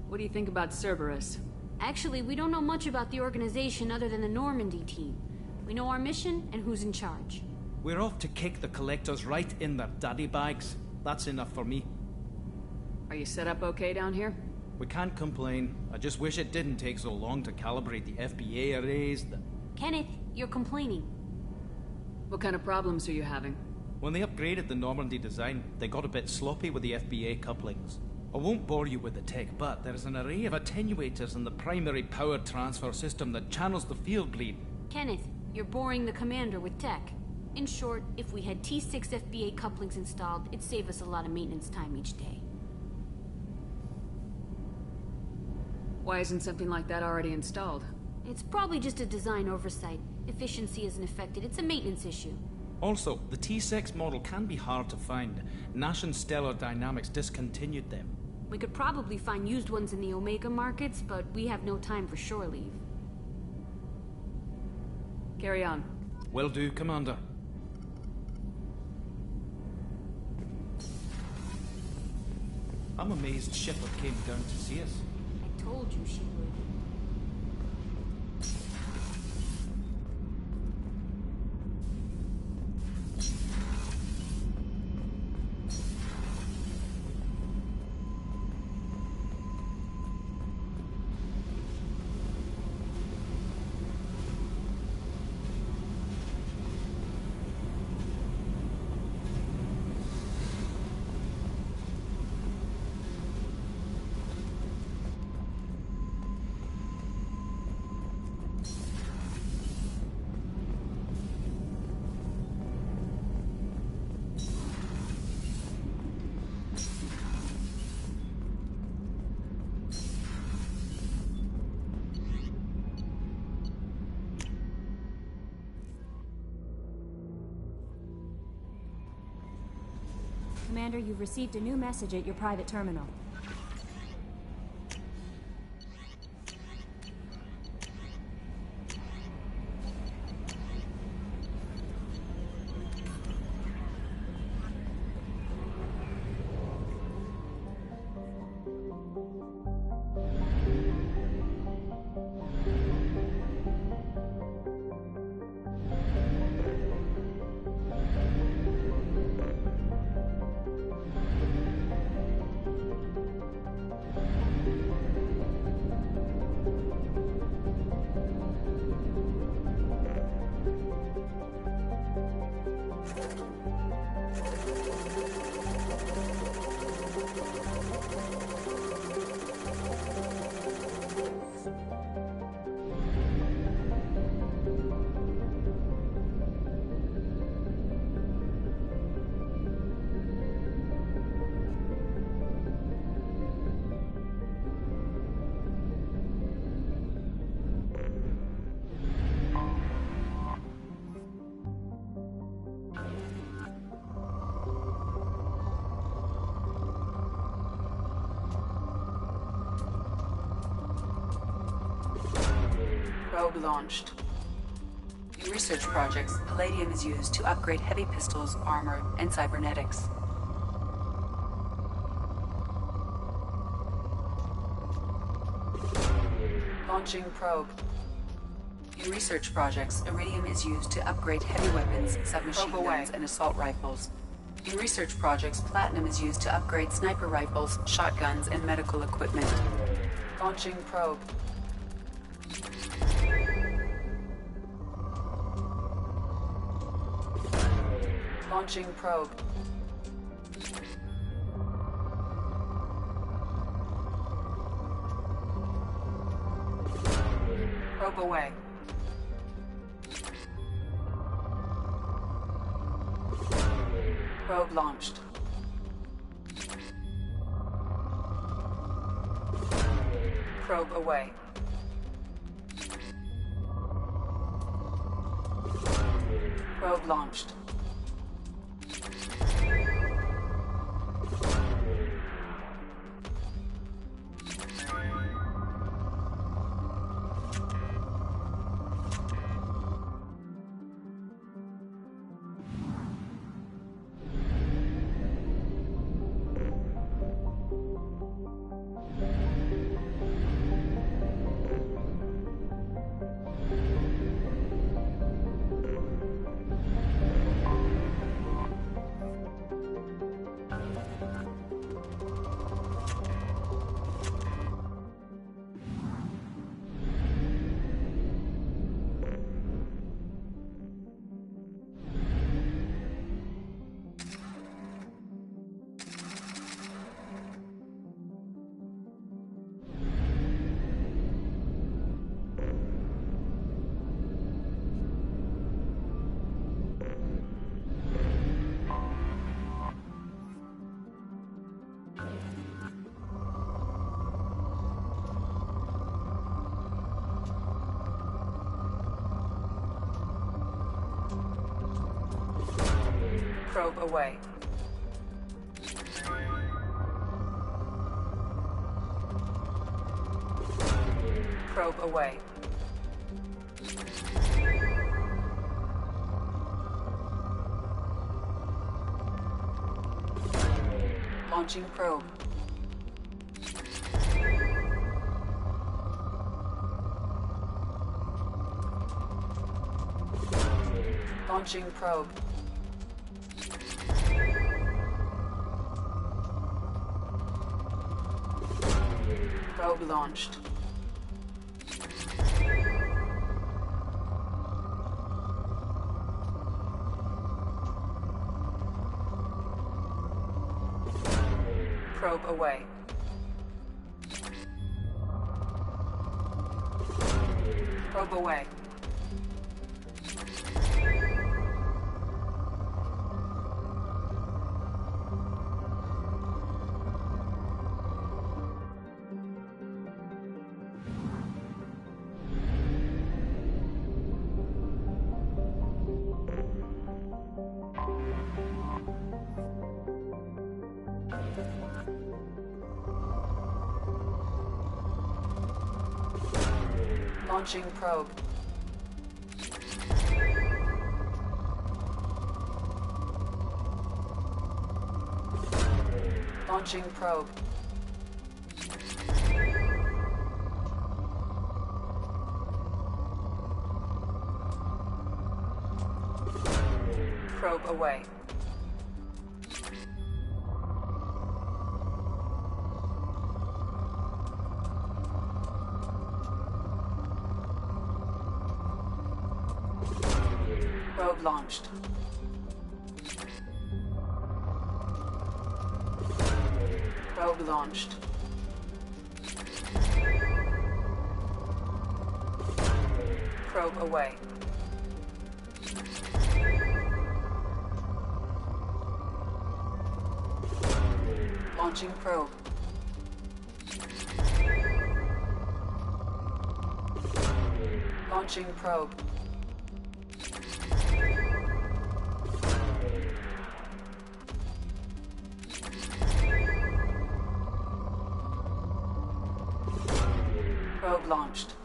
What do you think about Cerberus? Actually, we don't know much about the organization other than the Normandy team. We know our mission and who's in charge. We're off to kick the Collectors right in their daddy bags. That's enough for me. Are you set up okay down here? We can't complain. I just wish it didn't take so long to calibrate the FBA arrays. Kenneth, you're complaining. What kind of problems are you having? When they upgraded the Normandy design, they got a bit sloppy with the FBA couplings. I won't bore you with the tech, but there's an array of attenuators in the primary power transfer system that channels the field bleed. Kenneth, you're boring the commander with tech. In short, if we had T6 FBA couplings installed, it'd save us a lot of maintenance time each day. Why isn't something like that already installed? It's probably just a design oversight. Efficiency isn't affected. It's a maintenance issue. Also, the T6 model can be hard to find. Nash and Stellar Dynamics discontinued them. We could probably find used ones in the Omega markets, but we have no time for shore leave. Carry on. Will do, Commander. I'm amazed Shepard came down to see us. I told you she would. Commander, you've received a new message at your private terminal. Probe launched. In research projects, palladium is used to upgrade heavy pistols, armor, and cybernetics. Launching probe. In research projects, iridium is used to upgrade heavy weapons, submachine guns, and assault rifles. In research projects, platinum is used to upgrade sniper rifles, shotguns, and medical equipment. Launching probe. Launching probe. Probe away. Probe launched. Probe away. Probe launched. Probe away. Probe away. Launching probe. Launching probe. Probe launched. Probe away. Probe away. Launching probe. Launching probe. Probe away. Probe launched. Probe launched. Probe away. Launching probe. Launching probe. Probe launched.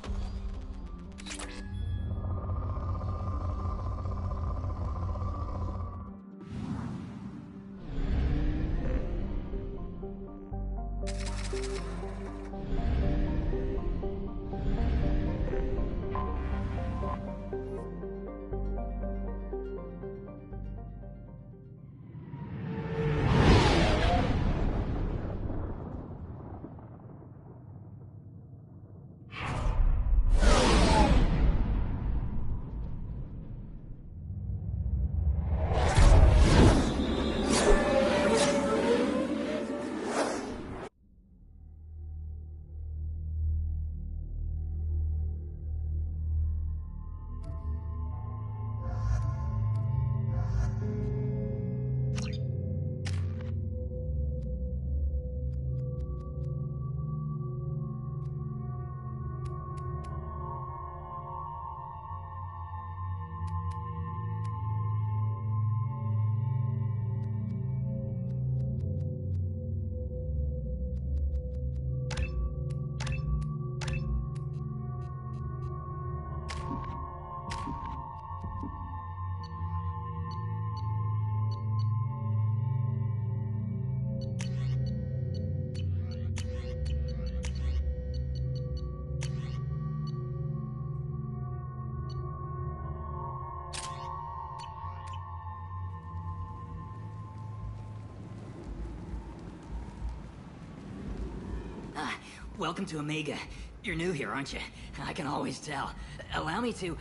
Welcome to Omega. You're new here, aren't you? I can always tell. Allow me to...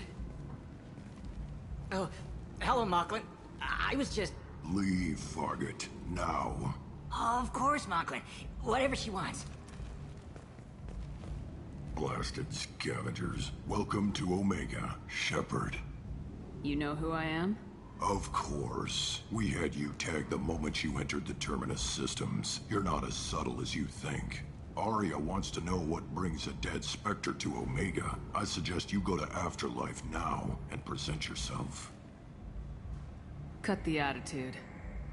Oh, hello, Mocklin. I was just... Leave, Fargate. Now. Of course, Mocklin. Whatever she wants. Blasted scavengers. Welcome to Omega, Shepard. You know who I am? Of course. We had you tagged the moment you entered the Terminus systems. You're not as subtle as you think. Aria wants to know what brings a dead Spectre to Omega. I suggest you go to Afterlife now and present yourself. Cut the attitude.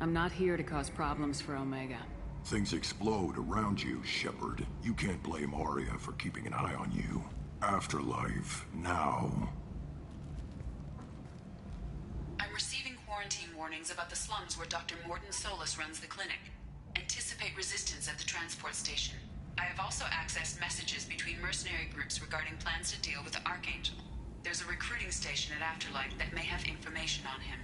I'm not here to cause problems for Omega. Things explode around you, Shepard. You can't blame Aria for keeping an eye on you. Afterlife, now. I'm receiving quarantine warnings about the slums where Dr. Mordin Solus runs the clinic. Anticipate resistance at the transport station. I have also accessed messages between mercenary groups regarding plans to deal with the Archangel. There's a recruiting station at Afterlife that may have information on him.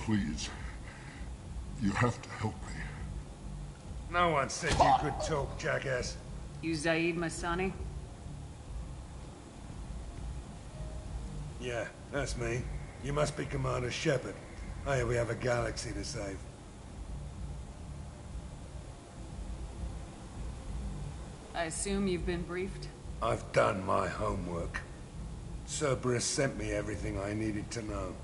Please, you have to help me. No one said you could talk, jackass. You Zaid Masani? Yeah, that's me. You must be Commander Shepard. Hey, we have a galaxy to save. I assume you've been briefed? I've done my homework. Cerberus sent me everything I needed to know.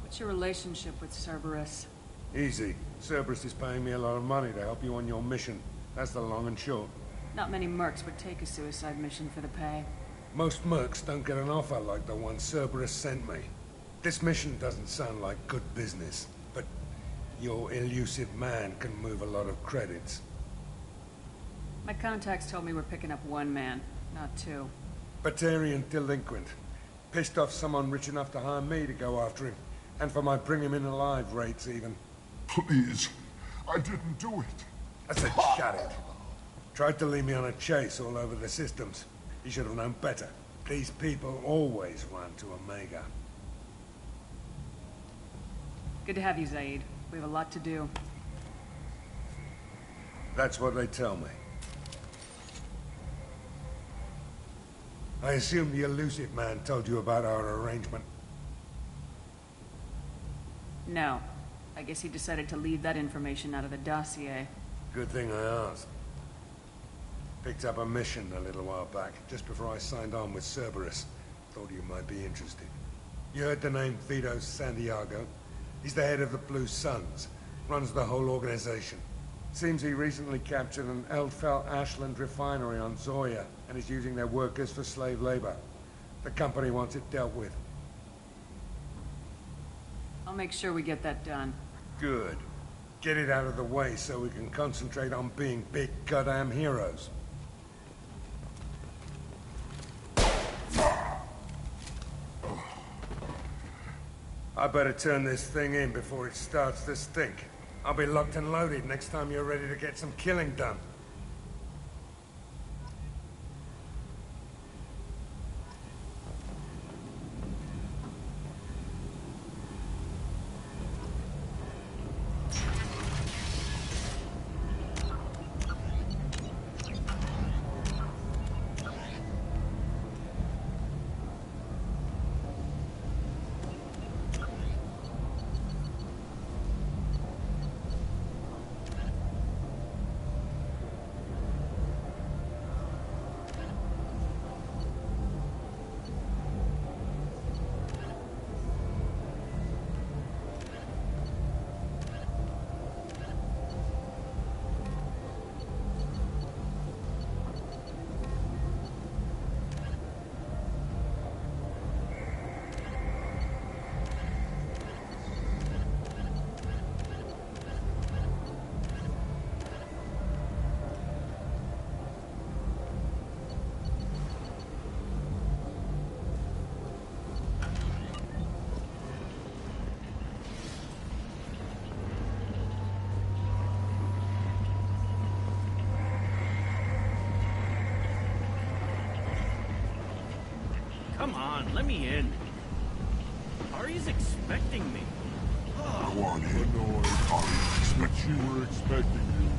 What's your relationship with Cerberus? Easy. Cerberus is paying me a lot of money to help you on your mission. That's the long and short. Not many mercs would take a suicide mission for the pay. Most mercs don't get an offer like the one Cerberus sent me. This mission doesn't sound like good business, but your elusive man can move a lot of credits. My contacts told me we're picking up one man, not two. Batarian delinquent. Pissed off someone rich enough to hire me to go after him. And for my bring him in alive rates, even. Please, I didn't do it. I said shut it. Tried to lead me on a chase all over the systems. He should have known better. These people always run to Omega. Good to have you, Zaid. We have a lot to do. That's what they tell me. I assume the elusive man told you about our arrangement. No. I guess he decided to leave that information out of the dossier. Good thing I asked. Picked up a mission a little while back, just before I signed on with Cerberus. Thought you might be interested. You heard the name Vito Santiago? He's the head of the Blue Suns. Runs the whole organization. Seems he recently captured an Eldfell Ashland refinery on Zoya and is using their workers for slave labor. The company wants it dealt with. I'll make sure we get that done. Good. Get it out of the way so we can concentrate on being big goddamn heroes. I better turn this thing in before it starts to stink. I'll be locked and loaded next time you're ready to get some killing done. on, let me in. Ari's expecting me. Go on in. Ari expects you. Were expecting you.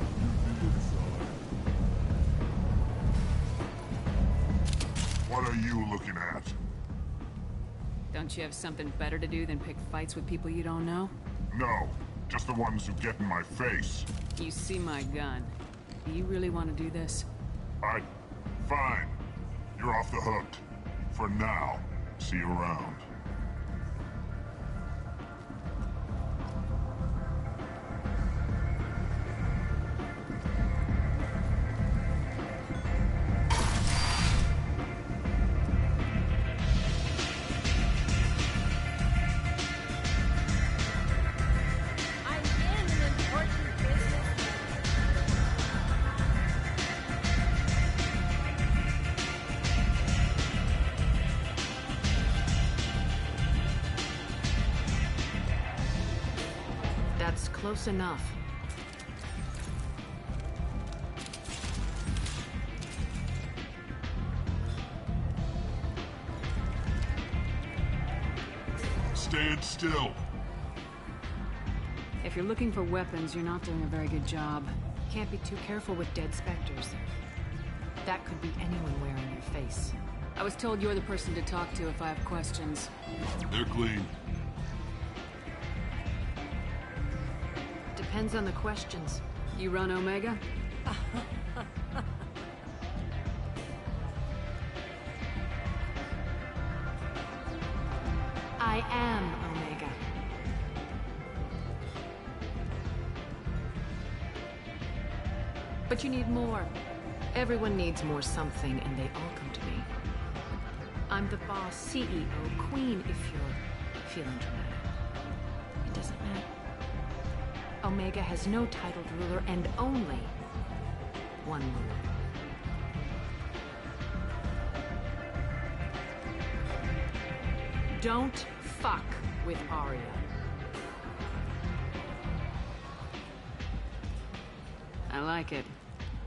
What are you looking at? Don't you have something better to do than pick fights with people you don't know? No, just the ones who get in my face. You see my gun. Do you really want to do this? Fine. You're off the hook. For now. See you around. That's close enough. Stand still. If you're looking for weapons, you're not doing a very good job. Can't be too careful with dead specters. That could be anyone wearing your face. I was told you're the person to talk to if I have questions. They're clean. Depends on the questions. You run Omega? I am Omega. But you need more. Everyone needs more something, and they all come to me. I'm the boss, CEO, queen, if you're feeling dramatic. It doesn't matter. Omega has no titled ruler and only one ruler. Don't fuck with Aria. I like it.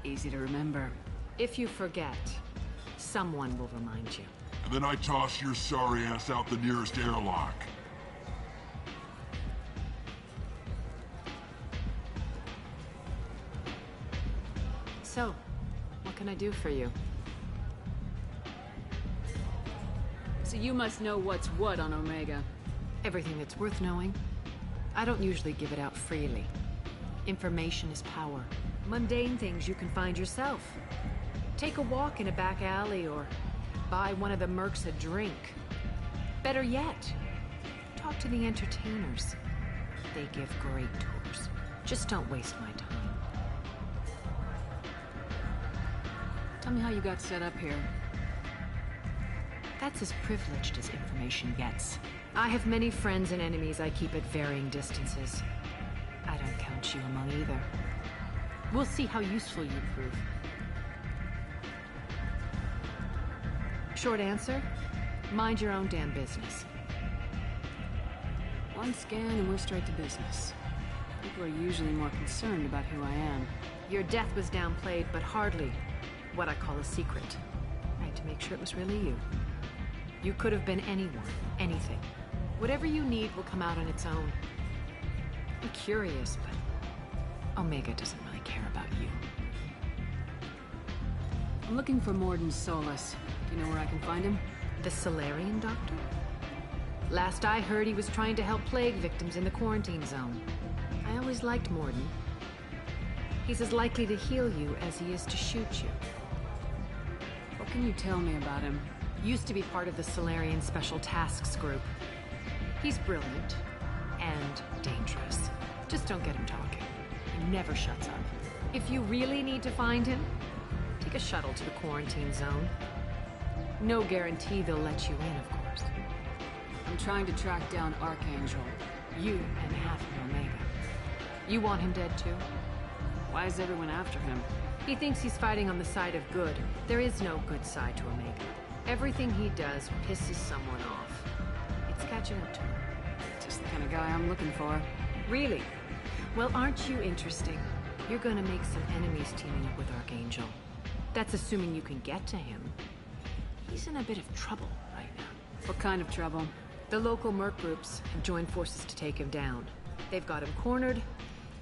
Easy to remember. If you forget, someone will remind you. And then I toss your sorry ass out the nearest airlock. So, what can I do for you? So you must know what's what on Omega. Everything that's worth knowing. I don't usually give it out freely. Information is power. Mundane things you can find yourself. Take a walk in a back alley or buy one of the mercs a drink. Better yet, talk to the entertainers. They give great tours. Just don't waste my time. Tell me how you got set up here. That's as privileged as information gets. I have many friends and enemies I keep at varying distances. I don't count you among either. We'll see how useful you prove. Short answer, mind your own damn business. One scan and we're straight to business. People are usually more concerned about who I am. Your death was downplayed, but hardly what I call a secret. I had to make sure it was really you. You could have been anyone, anything. Whatever you need will come out on its own. I'm curious, but Omega doesn't really care about you. I'm looking for Mordin Solus. Do you know where I can find him? The Salarian doctor? Last I heard, he was trying to help plague victims in the quarantine zone. I always liked Mordin. He's as likely to heal you as he is to shoot you. What can you tell me about him? Used to be part of the Salarian Special Tasks Group. He's brilliant and dangerous. Just don't get him talking. He never shuts up. If you really need to find him, take a shuttle to the quarantine zone. No guarantee they'll let you in, of course. I'm trying to track down Archangel. You and half of Omega. You want him dead too? Why is everyone after him? He thinks he's fighting on the side of good. There is no good side to Omega. Everything he does pisses someone off. It's catching up to him. Just the kind of guy I'm looking for. Really? Well, aren't you interesting? You're gonna make some enemies teaming up with Archangel. That's assuming you can get to him. He's in a bit of trouble right now. What kind of trouble? The local merc groups have joined forces to take him down. They've got him cornered,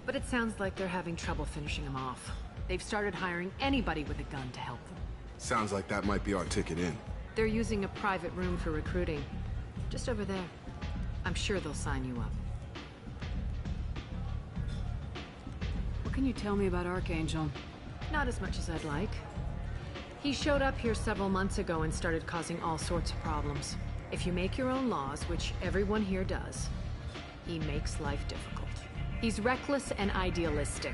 but it sounds like they're having trouble finishing him off. They've started hiring anybody with a gun to help them. Sounds like that might be our ticket in. They're using a private room for recruiting. Just over there. I'm sure they'll sign you up. What can you tell me about Archangel? Not as much as I'd like. He showed up here several months ago and started causing all sorts of problems. If you make your own laws, which everyone here does, he makes life difficult. He's reckless and idealistic.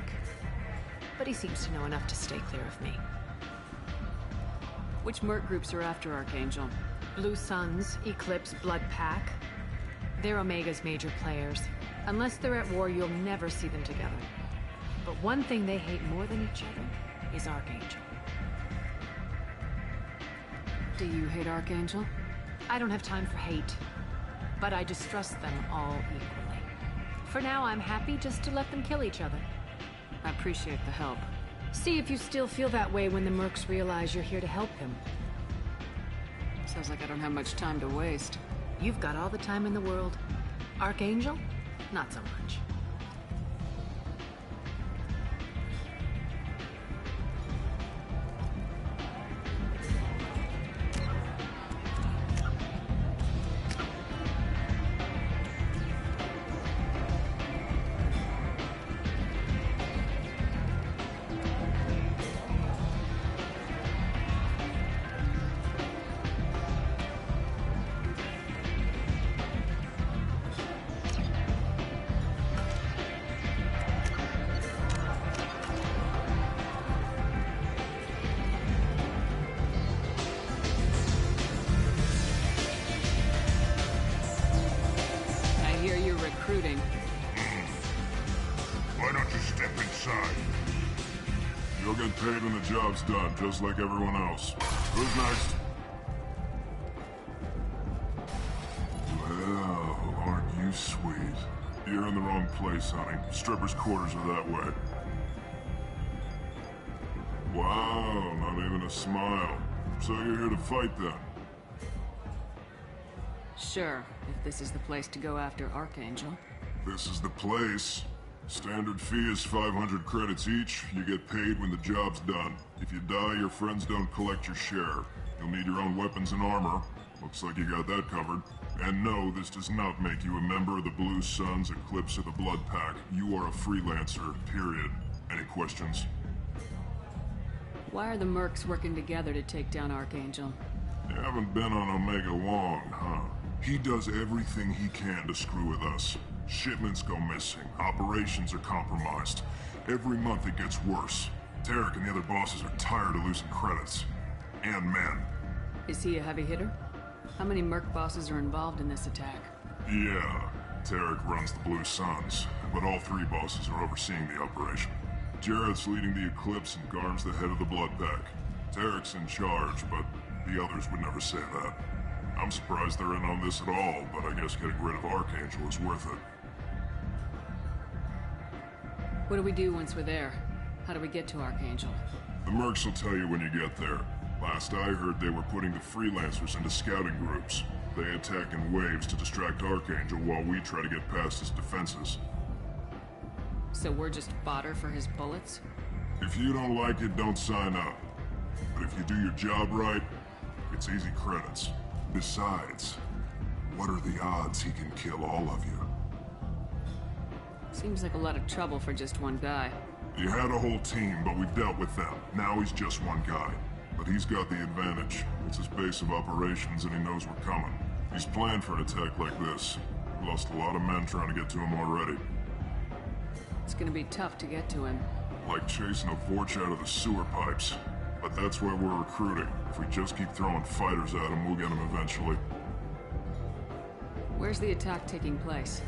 But he seems to know enough to stay clear of me. Which merc groups are after Archangel? Blue Suns, Eclipse, Blood Pack. They're Omega's major players. Unless they're at war, you'll never see them together. But one thing they hate more than each other is Archangel. Do you hate Archangel? I don't have time for hate, but I distrust them all equally. For now, I'm happy just to let them kill each other. I appreciate the help. See if you still feel that way when the mercs realize you're here to help him. Sounds like I don't have much time to waste. You've got all the time in the world. Archangel? Not so much. Why don't you step inside? You'll get paid when the job's done, just like everyone else. Who's next? Well, aren't you sweet? You're in the wrong place, honey. Strippers' quarters are that way. Wow, not even a smile. So you're here to fight then? Sure, if this is the place to go after Archangel. This is the place. Standard fee is 500 credits each. You get paid when the job's done. If you die, your friends don't collect your share. You'll need your own weapons and armor. Looks like you got that covered. And no, this does not make you a member of the Blue Suns, Eclipse, or the Blood Pack. You are a freelancer, period. Any questions? Why are the mercs working together to take down Archangel? You haven't been on Omega long, huh? He does everything he can to screw with us. Shipments go missing. Operations are compromised. Every month it gets worse. Tarek and the other bosses are tired of losing credits. And men. Is he a heavy hitter? How many merc bosses are involved in this attack? Yeah. Tarek runs the Blue Suns, but all three bosses are overseeing the operation. Jarrett's leading the Eclipse and Garm's the head of the Blood Pack. Tarek's in charge, but the others would never say that. I'm surprised they're in on this at all, but I guess getting rid of Archangel is worth it. What do we do once we're there? How do we get to Archangel? The mercs will tell you when you get there. Last I heard, they were putting the freelancers into scouting groups. They attack in waves to distract Archangel while we try to get past his defenses. So we're just fodder for his bullets? If you don't like it, don't sign up. But if you do your job right, it's easy credits. Besides, what are the odds he can kill all of you? Seems like a lot of trouble for just one guy. He had a whole team, but we've dealt with them. Now he's just one guy. But he's got the advantage. It's his base of operations and he knows we're coming. He's planned for an attack like this. We lost a lot of men trying to get to him already. It's gonna be tough to get to him. Like chasing a Vorch out of the sewer pipes. But that's why we're recruiting. If we just keep throwing fighters at him, we'll get him eventually. Where's the attack taking place?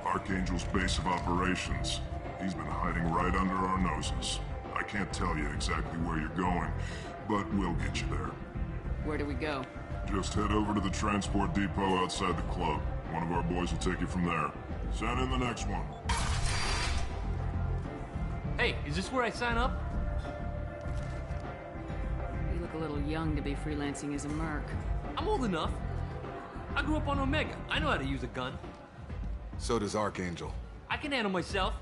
Archangel's base of operations. He's been hiding right under our noses. I can't tell you exactly where you're going, but we'll get you there. Where do we go? Just head over to the transport depot outside the club. One of our boys will take you from there. Send in the next one. Hey, is this where I sign up? You look a little young to be freelancing as a merc. I'm old enough. I grew up on Omega. I know how to use a gun. So does Archangel. I can handle myself.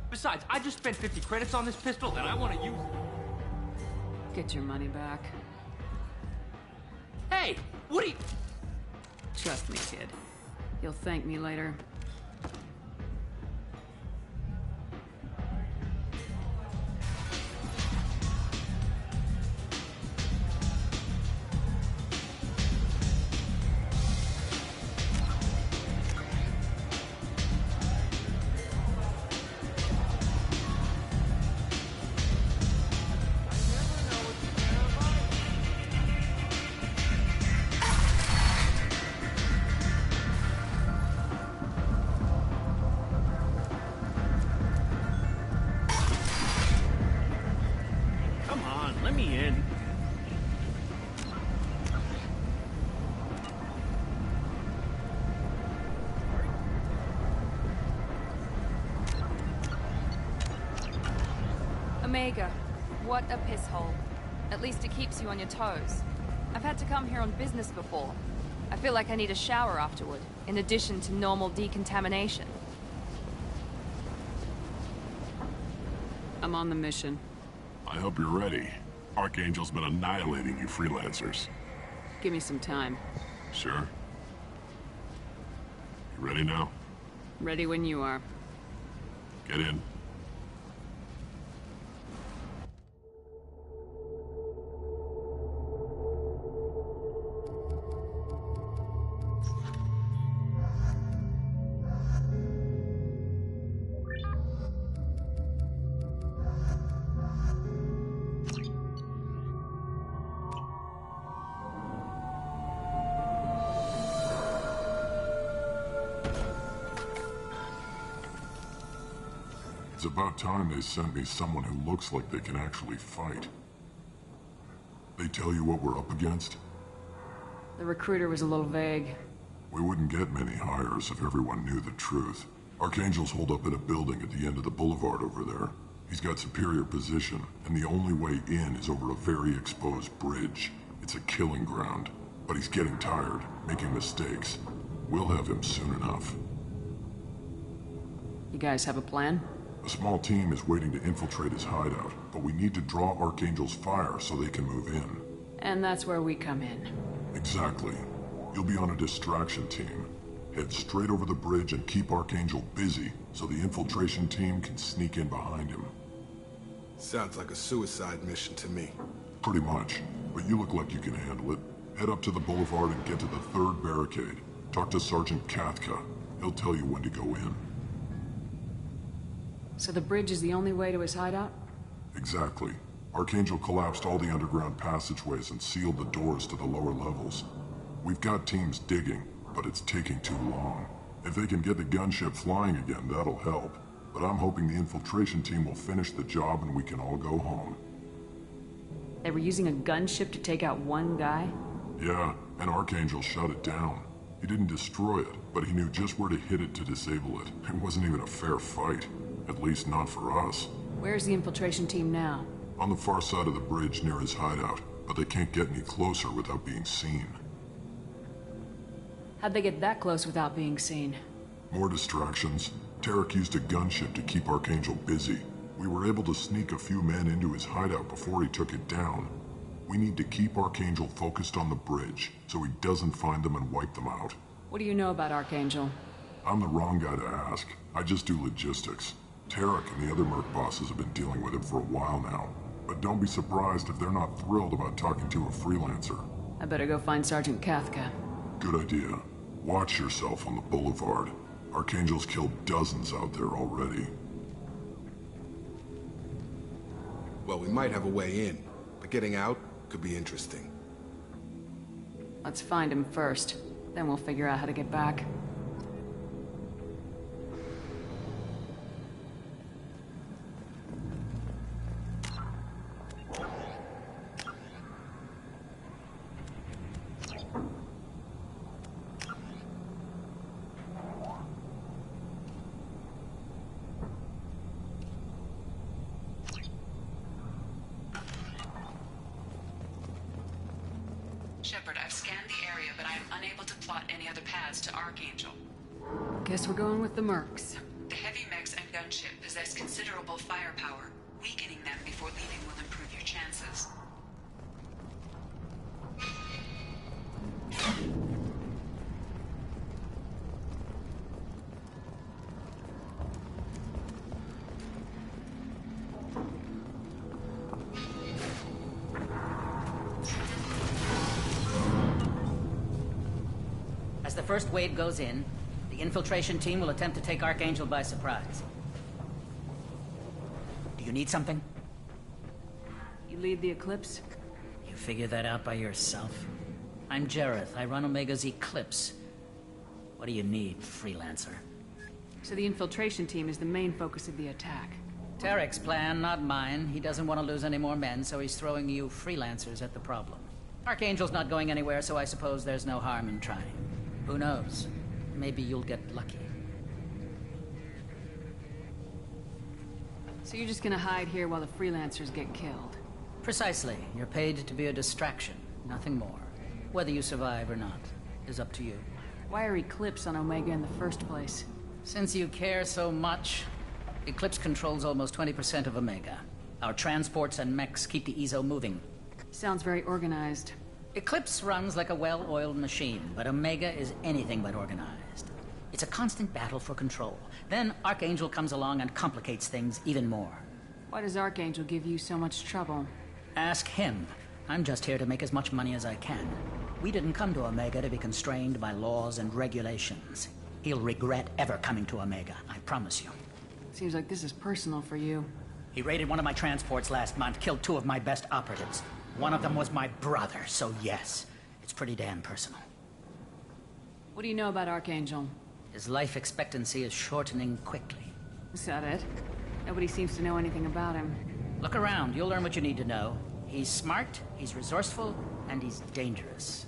Besides, I just spent 50 credits on this pistol, and I want to use it. Get your money back. Hey, what are you... Trust me, kid. You'll thank me later. Omega, what a piss hole. At least it keeps you on your toes. I've had to come here on business before. I feel like I need a shower afterward, in addition to normal decontamination. I'm on the mission. I hope you're ready. Archangel's been annihilating you freelancers. Give me some time. Sure. You ready now? Ready when you are. Get in. It's about time they sent me someone who looks like they can actually fight. They tell you what we're up against? The recruiter was a little vague. We wouldn't get many hires if everyone knew the truth. Archangel's holed up in a building at the end of the boulevard over there. He's got superior position, and the only way in is over a very exposed bridge. It's a killing ground. But he's getting tired, making mistakes. We'll have him soon enough. You guys have a plan? A small team is waiting to infiltrate his hideout, but we need to draw Archangel's fire so they can move in. And that's where we come in. Exactly. You'll be on a distraction team. Head straight over the bridge and keep Archangel busy so the infiltration team can sneak in behind him. Sounds like a suicide mission to me. Pretty much, but you look like you can handle it. Head up to the boulevard and get to the 3rd barricade. Talk to Sergeant Kathka. He'll tell you when to go in. So the bridge is the only way to his hideout? Exactly. Archangel collapsed all the underground passageways and sealed the doors to the lower levels. We've got teams digging, but it's taking too long. If they can get the gunship flying again, that'll help. But I'm hoping the infiltration team will finish the job and we can all go home. They were using a gunship to take out one guy? Yeah, and Archangel shut it down. He didn't destroy it, but he knew just where to hit it to disable it. It wasn't even a fair fight. At least not for us. Where's the infiltration team now? On the far side of the bridge near his hideout, but they can't get any closer without being seen. How'd they get that close without being seen? More distractions. Tarek used a gunship to keep Archangel busy. We were able to sneak a few men into his hideout before he took it down. We need to keep Archangel focused on the bridge, so he doesn't find them and wipe them out. What do you know about Archangel? I'm the wrong guy to ask. I just do logistics. Tarek and the other merc bosses have been dealing with him for a while now. But don't be surprised if they're not thrilled about talking to a freelancer. I better go find Sergeant Kathka. Good idea. Watch yourself on the boulevard. Archangel's killed dozens out there already. Well, we might have a way in, but getting out could be interesting. Let's find him first. Then we'll figure out how to get back. Shepard, I've scanned the area, but I am unable to plot any other paths to Archangel. Guess we're going with the Mercs. The heavy mechs and gunship possess considerable firepower. Weakening them before leaving will improve your chances. As the first wave goes in, the infiltration team will attempt to take Archangel by surprise. Do you need something? You lead the Eclipse? You figure that out by yourself? I'm Jareth. I run Omega's Eclipse. What do you need, freelancer? So the infiltration team is the main focus of the attack. Tarek's plan, not mine. He doesn't want to lose any more men, so he's throwing you freelancers at the problem. Archangel's not going anywhere, so I suppose there's no harm in trying. Who knows? Maybe you'll get lucky. So you're just gonna hide here while the freelancers get killed? Precisely. You're paid to be a distraction, nothing more. Whether you survive or not is up to you. Why are Eclipse on Omega in the first place? Since you care so much, Eclipse controls almost 20% of Omega. Our transports and mechs keep the EZO moving. Sounds very organized. Eclipse runs like a well-oiled machine, but Omega is anything but organized. It's a constant battle for control. Then Archangel comes along and complicates things even more. Why does Archangel give you so much trouble? Ask him. I'm just here to make as much money as I can. We didn't come to Omega to be constrained by laws and regulations. He'll regret ever coming to Omega, I promise you. Seems like this is personal for you. He raided one of my transports last month, killed 2 of my best operatives. One of them was my brother, so yes, it's pretty damn personal. What do you know about Archangel? His life expectancy is shortening quickly. Is that it? Nobody seems to know anything about him. Look around, you'll learn what you need to know. He's smart, he's resourceful, and he's dangerous.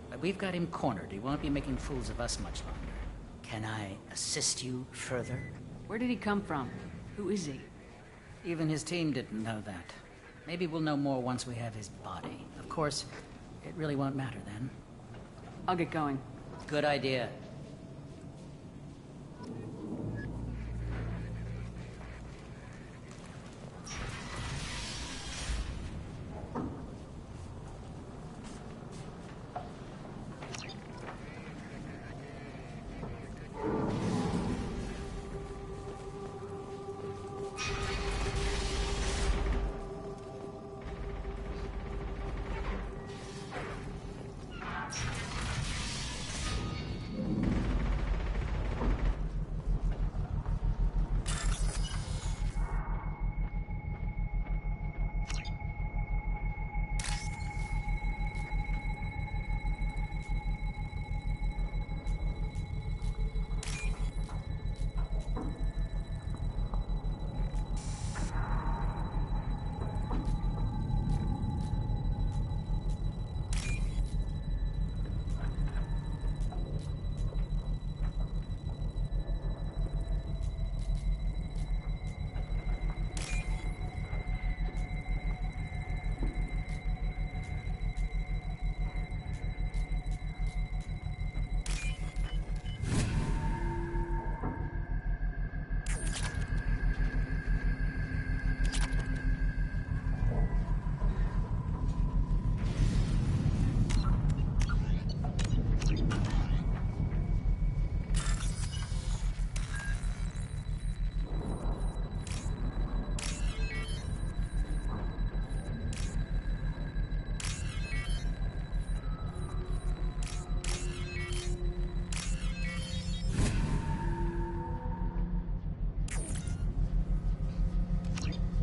But we've got him cornered. He won't be making fools of us much longer. Can I assist you further? Where did he come from? Who is he? Even his team didn't know that. Maybe we'll know more once we have his body. Of course, it really won't matter then. I'll get going. Good idea.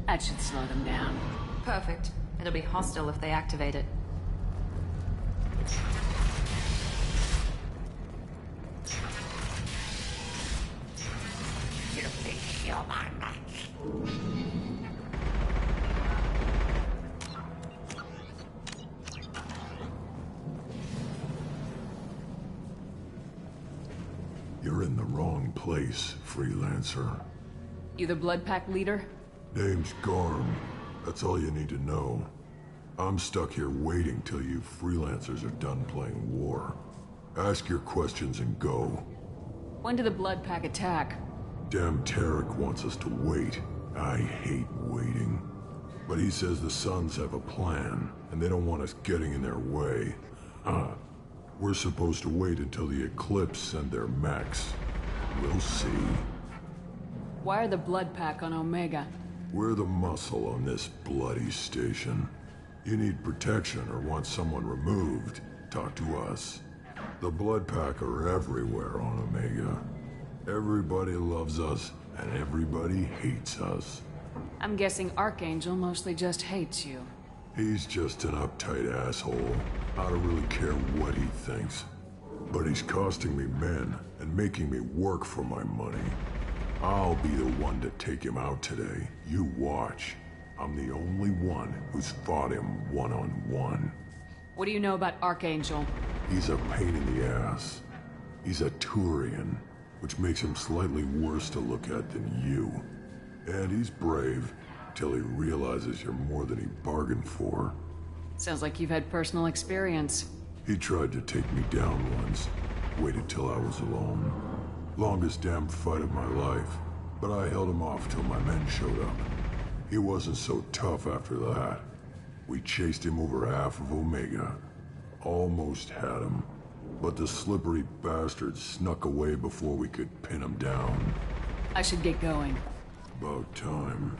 That should slow them down. Perfect. It'll be hostile if they activate it. You're in the wrong place, freelancer. You the Blood Pack leader? Name's Garm. That's all you need to know. I'm stuck here waiting till you freelancers are done playing war. Ask your questions and go. When did the Blood Pack attack? Damn Tarek wants us to wait. I hate waiting. But he says the Suns have a plan, and they don't want us getting in their way. We're supposed to wait until the Eclipse send their mechs. We'll see. Why are the Blood Pack on Omega? We're the muscle on this bloody station. You need protection or want someone removed, talk to us. The Blood Pack are everywhere on Omega. Everybody loves us, and everybody hates us. I'm guessing Archangel mostly just hates you. He's just an uptight asshole. I don't really care what he thinks. But he's costing me men and making me work for my money. I'll be the one to take him out today. You watch. I'm the only one who's fought him one-on-one. What do you know about Archangel? He's a pain in the ass. He's a Turian, which makes him slightly worse to look at than you. And he's brave, till he realizes you're more than he bargained for. Sounds like you've had personal experience. He tried to take me down once. Waited till I was alone. Longest damn fight of my life. But I held him off till my men showed up. He wasn't so tough after that. We chased him over half of Omega. Almost had him. But the slippery bastard snuck away before we could pin him down. I should get going. About time.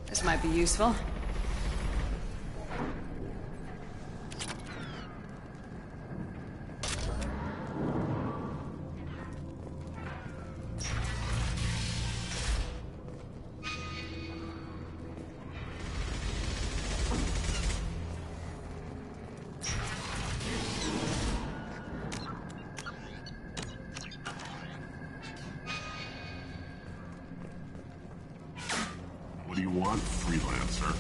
This might be useful. What do you want, freelancer?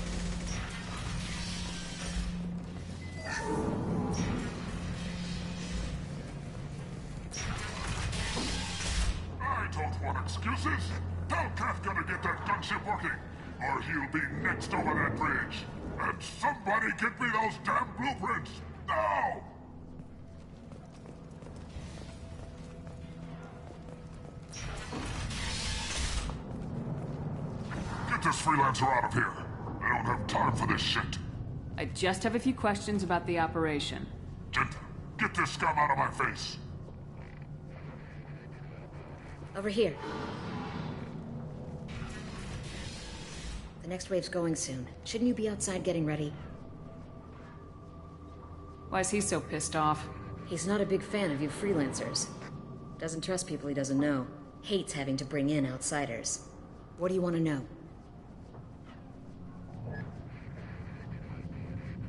I don't want excuses. Tell Kafka to get that gunship working, or he'll be next over that bridge. And somebody get me those damn blueprints, now! Get this freelancer out of here. I don't have time for this shit. I just have a few questions about the operation. Get this scum out of my face. Over here. The next wave's going soon. Shouldn't you be outside getting ready? Why is he so pissed off? He's not a big fan of you freelancers. Doesn't trust people he doesn't know. Hates having to bring in outsiders. What do you want to know?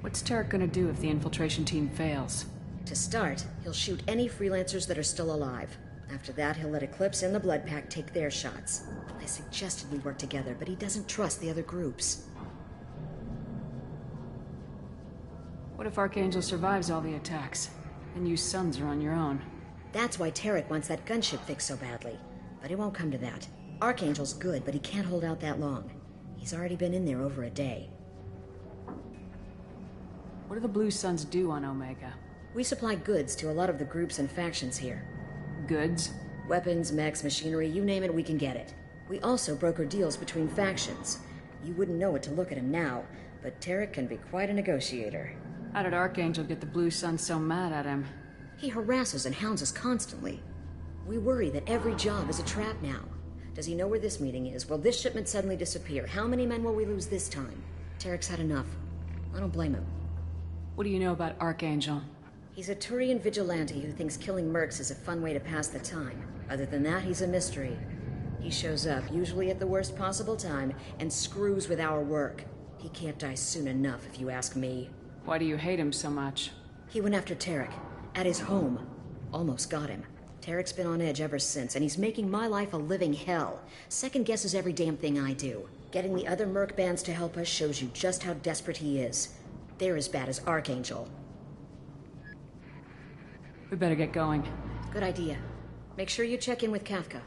What's Tarek gonna do if the infiltration team fails? To start, he'll shoot any freelancers that are still alive. After that, he'll let Eclipse and the Blood Pack take their shots. I suggested we work together, but he doesn't trust the other groups. What if Archangel survives all the attacks, and you sons are on your own? That's why Tarek wants that gunship fixed so badly. But it won't come to that. Archangel's good, but he can't hold out that long. He's already been in there over a day. What do the Blue Suns do on Omega? We supply goods to a lot of the groups and factions here. Goods? Weapons, mechs, machinery, you name it, we can get it. We also broker deals between factions. You wouldn't know it to look at him now, but Tarek can be quite a negotiator. How did Archangel get the Blue Suns so mad at him? He harasses and hounds us constantly. We worry that every job is a trap now. Does he know where this meeting is? Will this shipment suddenly disappear? How many men will we lose this time? Tarek's had enough. I don't blame him. What do you know about Archangel? He's a Turian vigilante who thinks killing mercs is a fun way to pass the time. Other than that, he's a mystery. He shows up, usually at the worst possible time, and screws with our work. He can't die soon enough, if you ask me. Why do you hate him so much? He went after Tarek. At his home. Almost got him. Tarek's been on edge ever since, and he's making my life a living hell. Second guesses every damn thing I do. Getting the other merc bands to help us shows you just how desperate he is. They're as bad as Archangel. We better get going. Good idea. Make sure you check in with Kafka.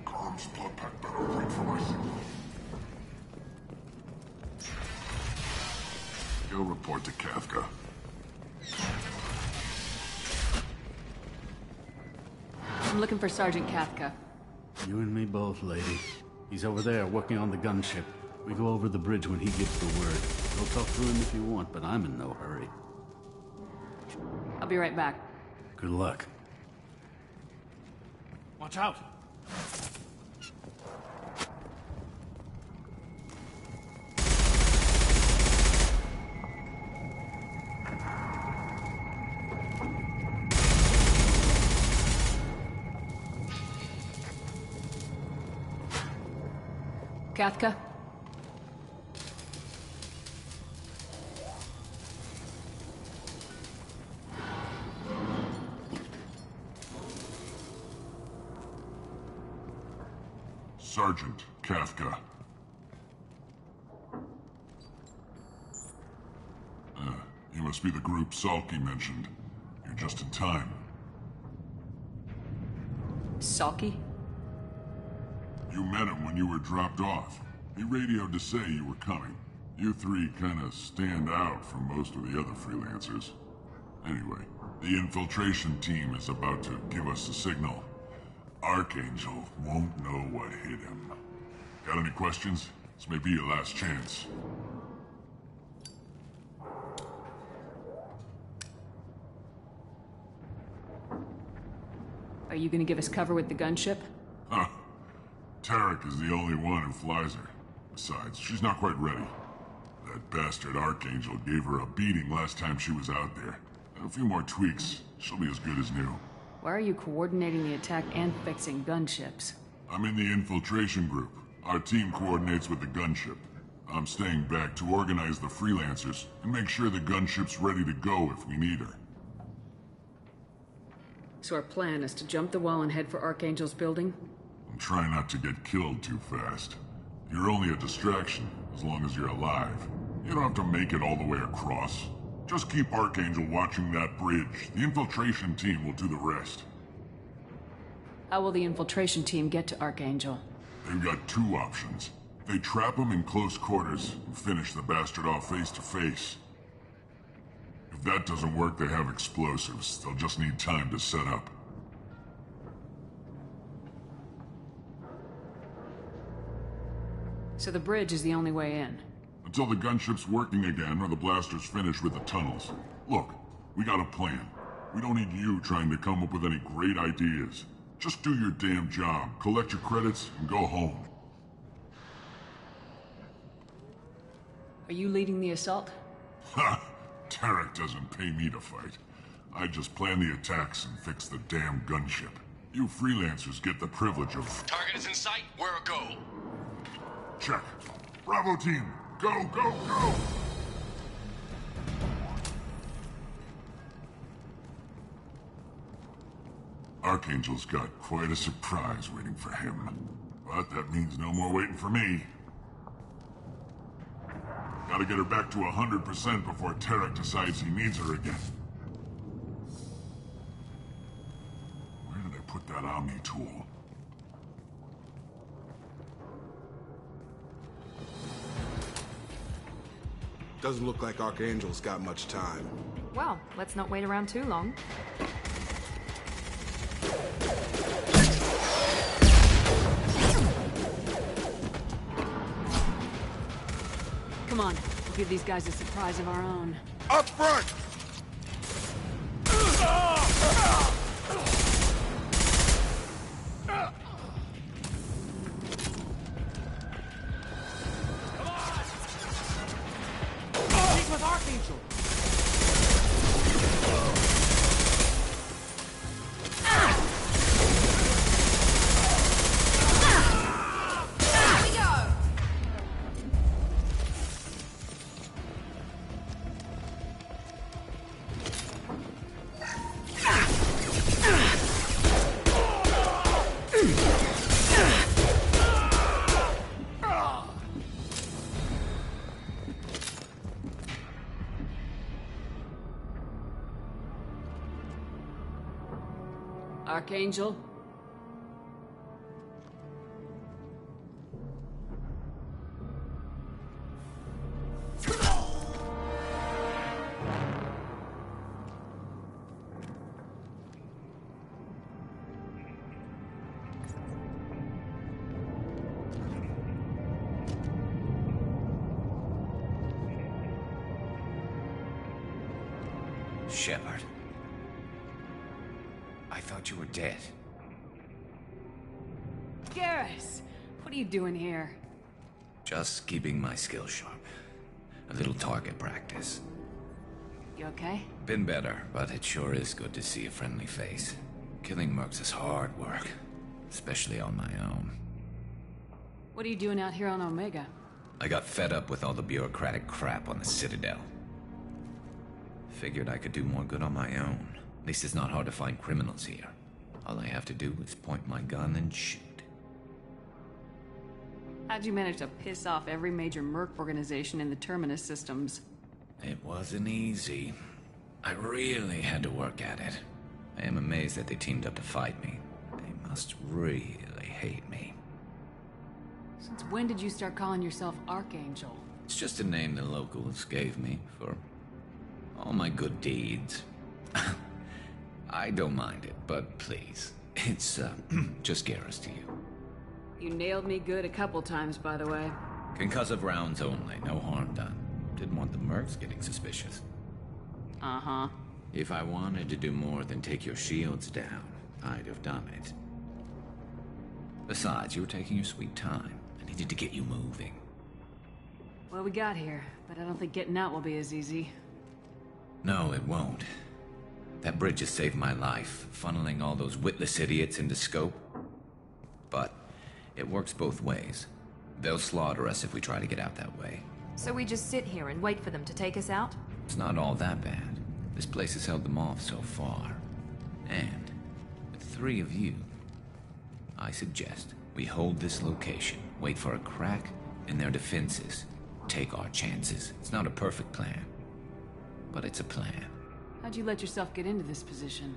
Comms blood pack better wait for my signal. You'll report to Kafka. I'm looking for Sergeant Kafka. You and me both, lady. He's over there working on the gunship. We go over the bridge when he gives the word. Go talk to him if you want, but I'm in no hurry. I'll be right back. Good luck. Watch out! Kafka? Sergeant Kafka. You must be the group Salky mentioned. You're just in time. Salky? You met him when you were dropped off. He radioed to say you were coming. You three kinda stand out from most of the other freelancers. Anyway, the infiltration team is about to give us a signal. Archangel won't know what hit him. Got any questions? This may be your last chance. Are you gonna give us cover with the gunship? Huh. Tarek is the only one who flies her. Besides, she's not quite ready. That bastard Archangel gave her a beating last time she was out there. A few more tweaks, she'll be as good as new. Why are you coordinating the attack and fixing gunships? I'm in the infiltration group. Our team coordinates with the gunship. I'm staying back to organize the freelancers and make sure the gunship's ready to go if we need her. So our plan is to jump the wall and head for Archangel's building? And try not to get killed too fast. You're only a distraction, as long as you're alive. You don't have to make it all the way across. Just keep Archangel watching that bridge. The infiltration team will do the rest. How will the infiltration team get to Archangel? They've got two options. They trap him in close quarters and finish the bastard off face to face. If that doesn't work, they have explosives. They'll just need time to set up. So the bridge is the only way in? Until the gunship's working again or the blasters finish with the tunnels. Look, we got a plan. We don't need you trying to come up with any great ideas. Just do your damn job, collect your credits, and go home. Are you leading the assault? Ha! Tarek doesn't pay me to fight. I just plan the attacks and fix the damn gunship. You freelancers get the privilege of... Target is in sight. We're a go. Check. Bravo team, go, go, go! Archangel's got quite a surprise waiting for him. But that means no more waiting for me. Gotta get her back to 100% before Tarek decides he needs her again. Where did I put that Omni tool? Doesn't look like Archangel's got much time. Well, let's not wait around too long. Come on, we'll give these guys a surprise of our own. Up front! He's with Archangel. Archangel? Shepard. I thought you were dead. Garrus! What are you doing here? Just keeping my skills sharp. A little target practice. You okay? Been better, but it sure is good to see a friendly face. Killing mercs is hard work, especially on my own. What are you doing out here on Omega? I got fed up with all the bureaucratic crap on the Citadel. Figured I could do more good on my own. At least it's not hard to find criminals here. All I have to do is point my gun and shoot. How'd you manage to piss off every major merc organization in the Terminus systems? It wasn't easy. I really had to work at it. I am amazed that they teamed up to fight me. They must really hate me. Since when did you start calling yourself Archangel? It's just a name the locals gave me for all my good deeds. I don't mind it, but please, it's just Garrus to you. You nailed me good a couple times, by the way. Concussive rounds only, no harm done. Didn't want the mercs getting suspicious. Uh-huh. If I wanted to do more than take your shields down, I'd have done it. Besides, you were taking your sweet time. I needed to get you moving. Well, we got here, but I don't think getting out will be as easy. No, it won't. That bridge has saved my life, funneling all those witless idiots into scope. But it works both ways. They'll slaughter us if we try to get out that way. So we just sit here and wait for them to take us out? It's not all that bad. This place has held them off so far. And with 3 of you, I suggest we hold this location, wait for a crack in their defenses, take our chances. It's not a perfect plan, but it's a plan. How'd you let yourself get into this position?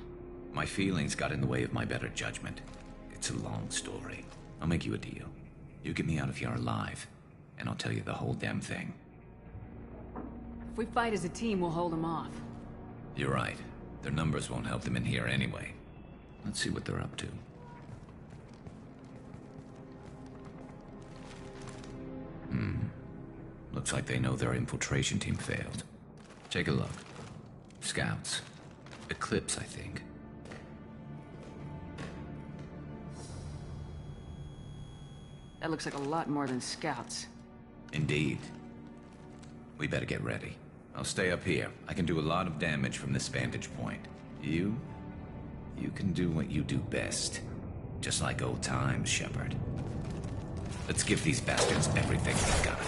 My feelings got in the way of my better judgment. It's a long story. I'll make you a deal. You get me out of here alive, and I'll tell you the whole damn thing. If we fight as a team, we'll hold them off. You're right. Their numbers won't help them in here anyway. Let's see what they're up to. Looks like they know their infiltration team failed. Take a look. Scouts. Eclipse, I think. That looks like a lot more than scouts. Indeed. We better get ready. I'll stay up here. I can do a lot of damage from this vantage point. You can do what you do best. Just like old times, Shepard. Let's give these bastards everything they've got.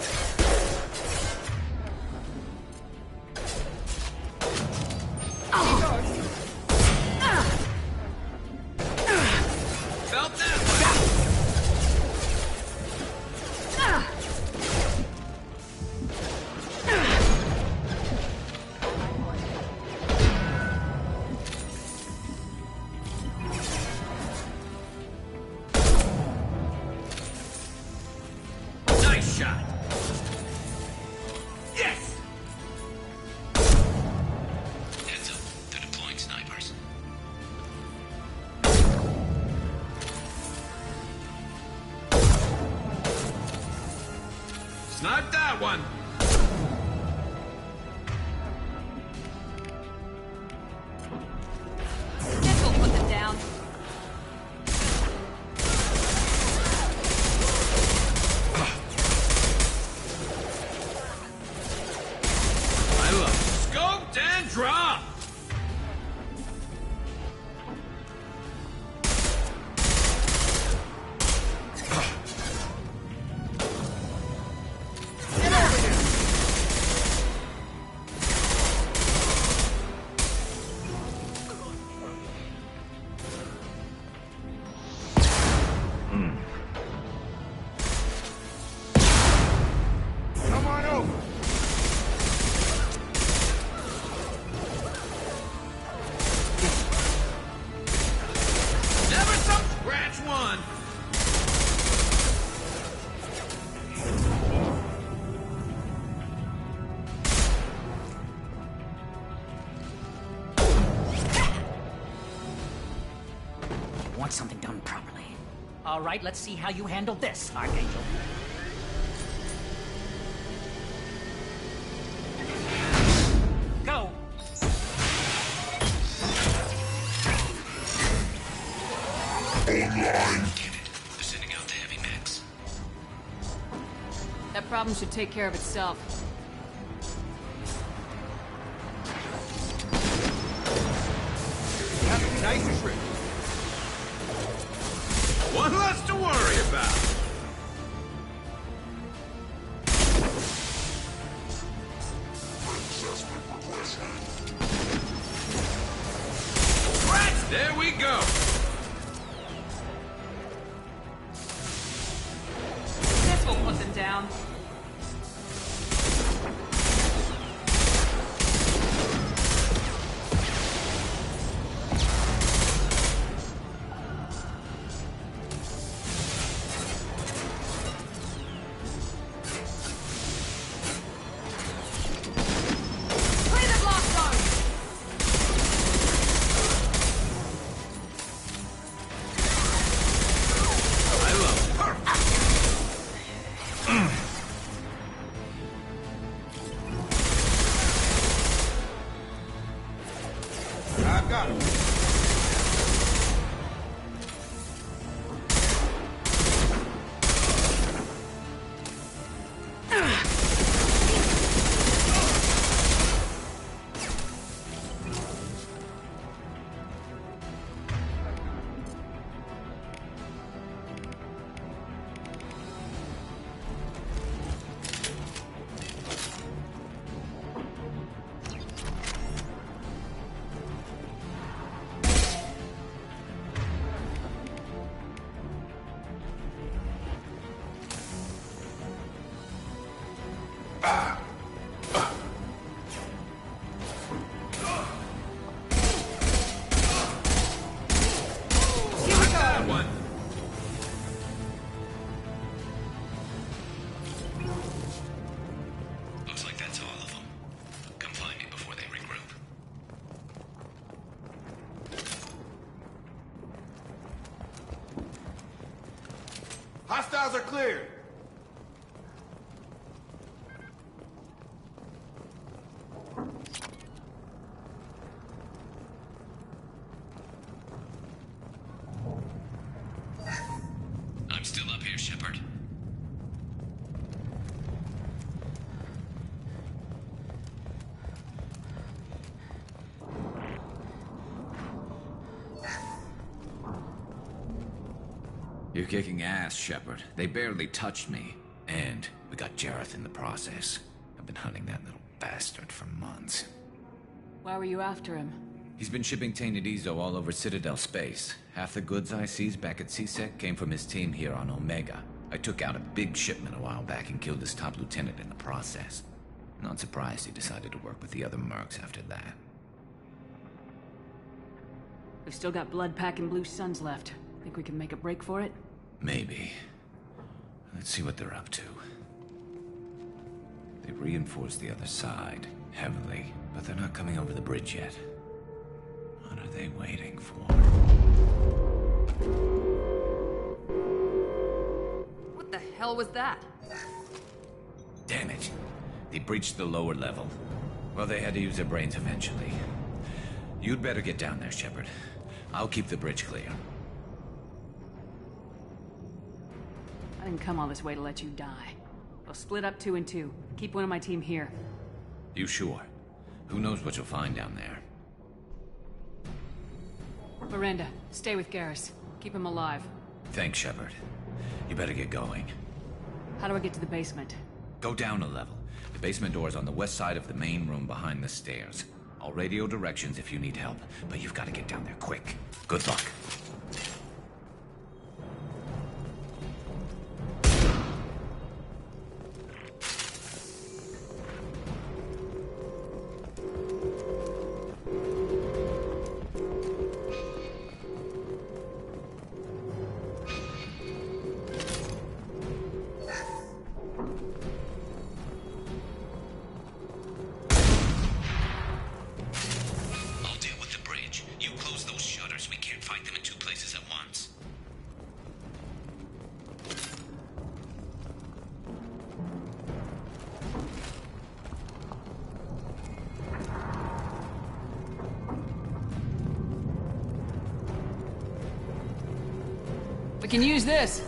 shot! Yes! Heads up. They're deploying snipers. Snipe that one! This will put them down. I love it. Scoped and dropped! Come on over. Never some scratch one! Want something done properly. All right, let's see how you handle this, Archangel. Go! Online. They're sending out the heavy mechs. That problem should take care of itself. That's a nice trick. One less to worry about. Right, there we go. This will put them down. Clear the blast zone! I love it. I've got him. That one. Looks like that's all of them. Come find me before they regroup. Hostiles are cleared. I'm still up here, Shepard. You're kicking ass, Shepard. They barely touched me. And we got Jareth in the process. I've been hunting that little bastard for months. Why were you after him? He's been shipping tainted Ezo all over Citadel space. Half the goods I seized back at CSEC came from his team here on Omega. I took out a big shipment a while back and killed his top lieutenant in the process. Not surprised he decided to work with the other mercs after that. We've still got blood pack and blue suns left. Think we can make a break for it? Maybe. Let's see what they're up to. They reinforced the other side, heavily, but they're not coming over the bridge yet. What are they waiting for? What the hell was that? Damn it. They breached the lower level. Well, they had to use their brains eventually. You'd better get down there, Shepard. I'll keep the bridge clear. I didn't come all this way to let you die. We'll split up 2 and 2. Keep one of my team here. You sure? Who knows what you'll find down there? Miranda, stay with Garrus. Keep him alive. Thanks, Shepard. You better get going. How do I get to the basement? Go down a level. The basement door is on the west side of the main room behind the stairs. I'll radio directions if you need help, but you've got to get down there quick. Good luck. We can use this!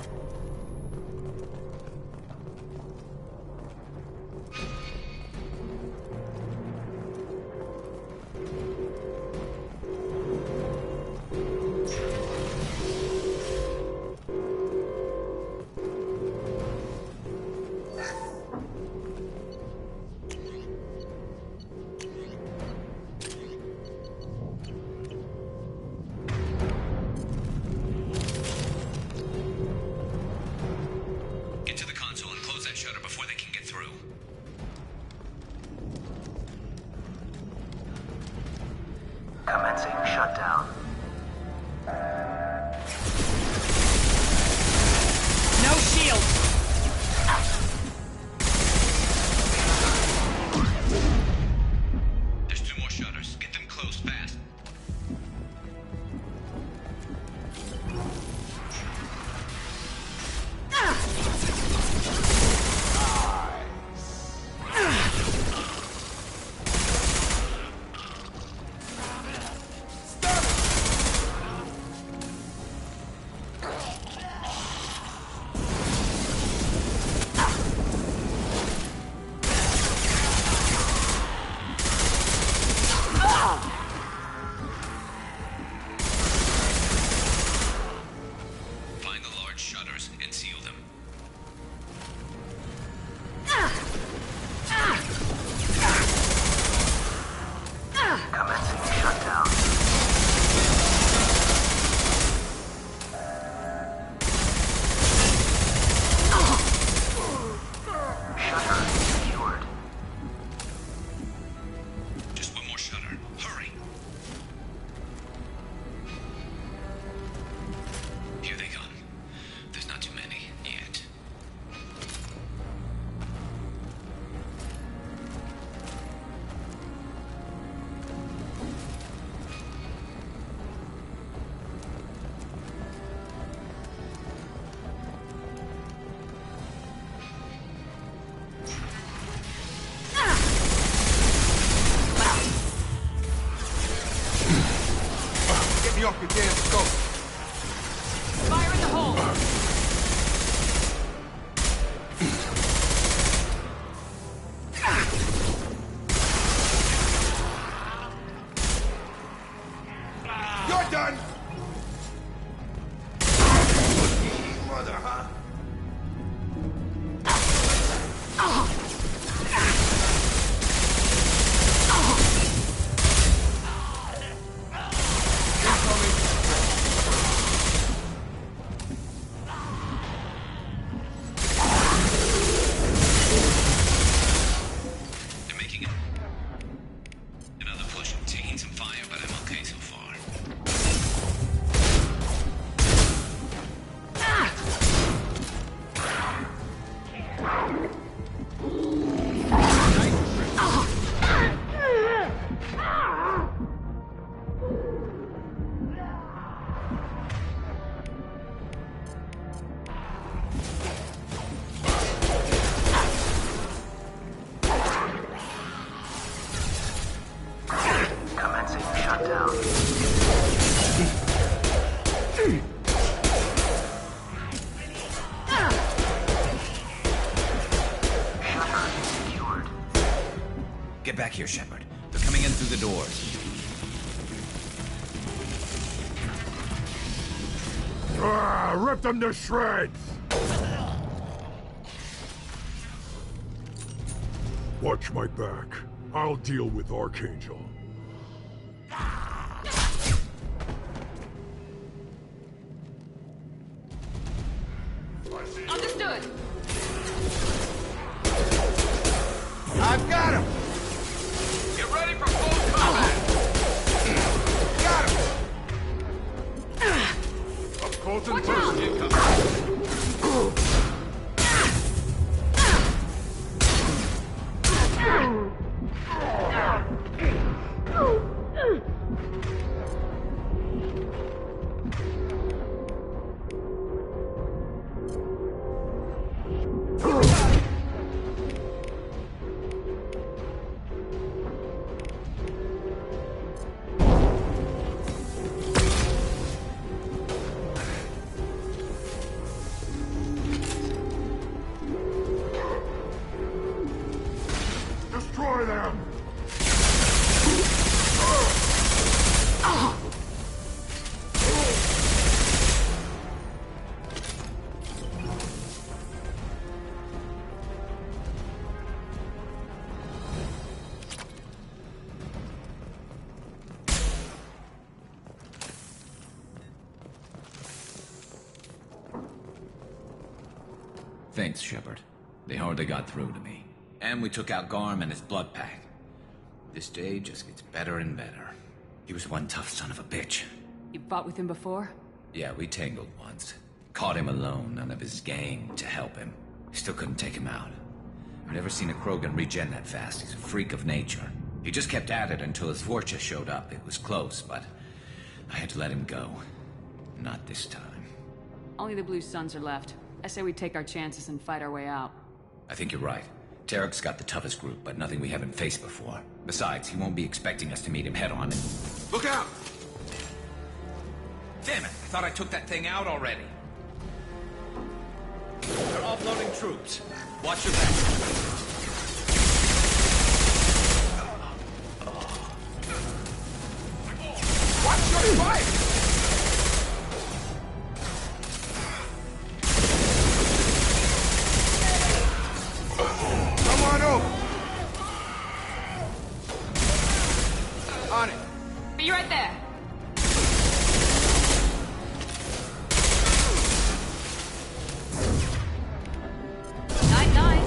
Get back here, Shepard. They're coming in through the doors. Rip them to shreds! Watch my back. I'll deal with Archangel. Understood! I've got him! Get ready for full combat! Got him! Up close and personal incoming. Destroy them! Thanks, Shepard. They hardly got through to me. And we took out Garm and his blood pack. This day just gets better and better. He was one tough son of a bitch. You fought with him before? Yeah, we tangled once. Caught him alone, none of his gang to help him. Still couldn't take him out. I've never seen a Krogan regen that fast. He's a freak of nature. He just kept at it until his Vorcha showed up. It was close, but I had to let him go. Not this time. Only the Blue Suns are left. I say we take our chances and fight our way out. I think you're right. Tarek's got the toughest group, but nothing we haven't faced before. Besides, he won't be expecting us to meet him head-on and... Look out! Damn it! I thought I took that thing out already. They're offloading troops. Watch your back. Watch your fight! Come on over! On it! Be right there! Night-night.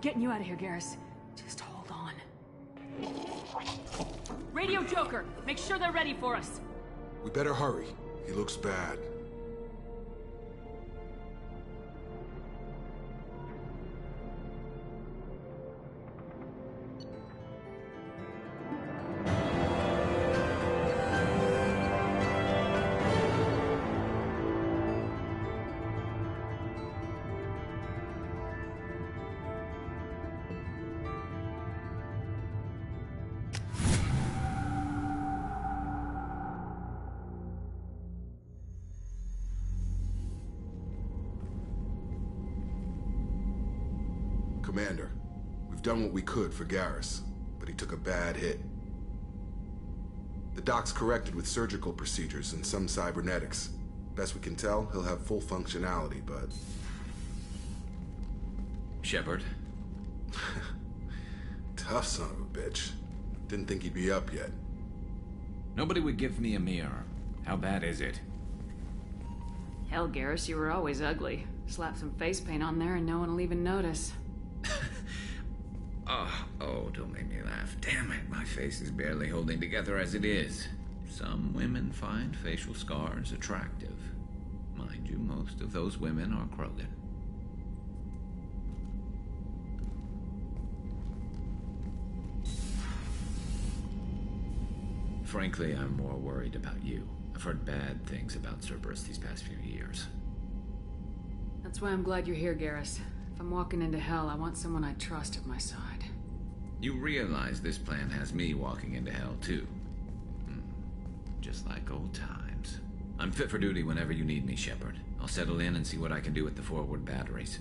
getting you out of here, Garrus. Just hold on. Radio Joker, make sure they're ready for us. We better hurry. He looks bad. Commander, we've done what we could for Garrus, but he took a bad hit. The doc's corrected with surgical procedures and some cybernetics. Best we can tell, he'll have full functionality, but... Shepard? Tough son of a bitch. Didn't think he'd be up yet. Nobody would give me a mirror. How bad is it? Hell, Garrus, you were always ugly. Slap some face paint on there and no one will even notice. Oh, don't make me laugh. Damn it, my face is barely holding together as it is. Some women find facial scars attractive. Mind you, most of those women are Krogan. Frankly, I'm more worried about you. I've heard bad things about Cerberus these past few years. That's why I'm glad you're here, Garrus. If I'm walking into hell, I want someone I trust at my side. You realize this plan has me walking into hell, too. Just like old times. I'm fit for duty whenever you need me, Shepard. I'll settle in and see what I can do with the forward batteries.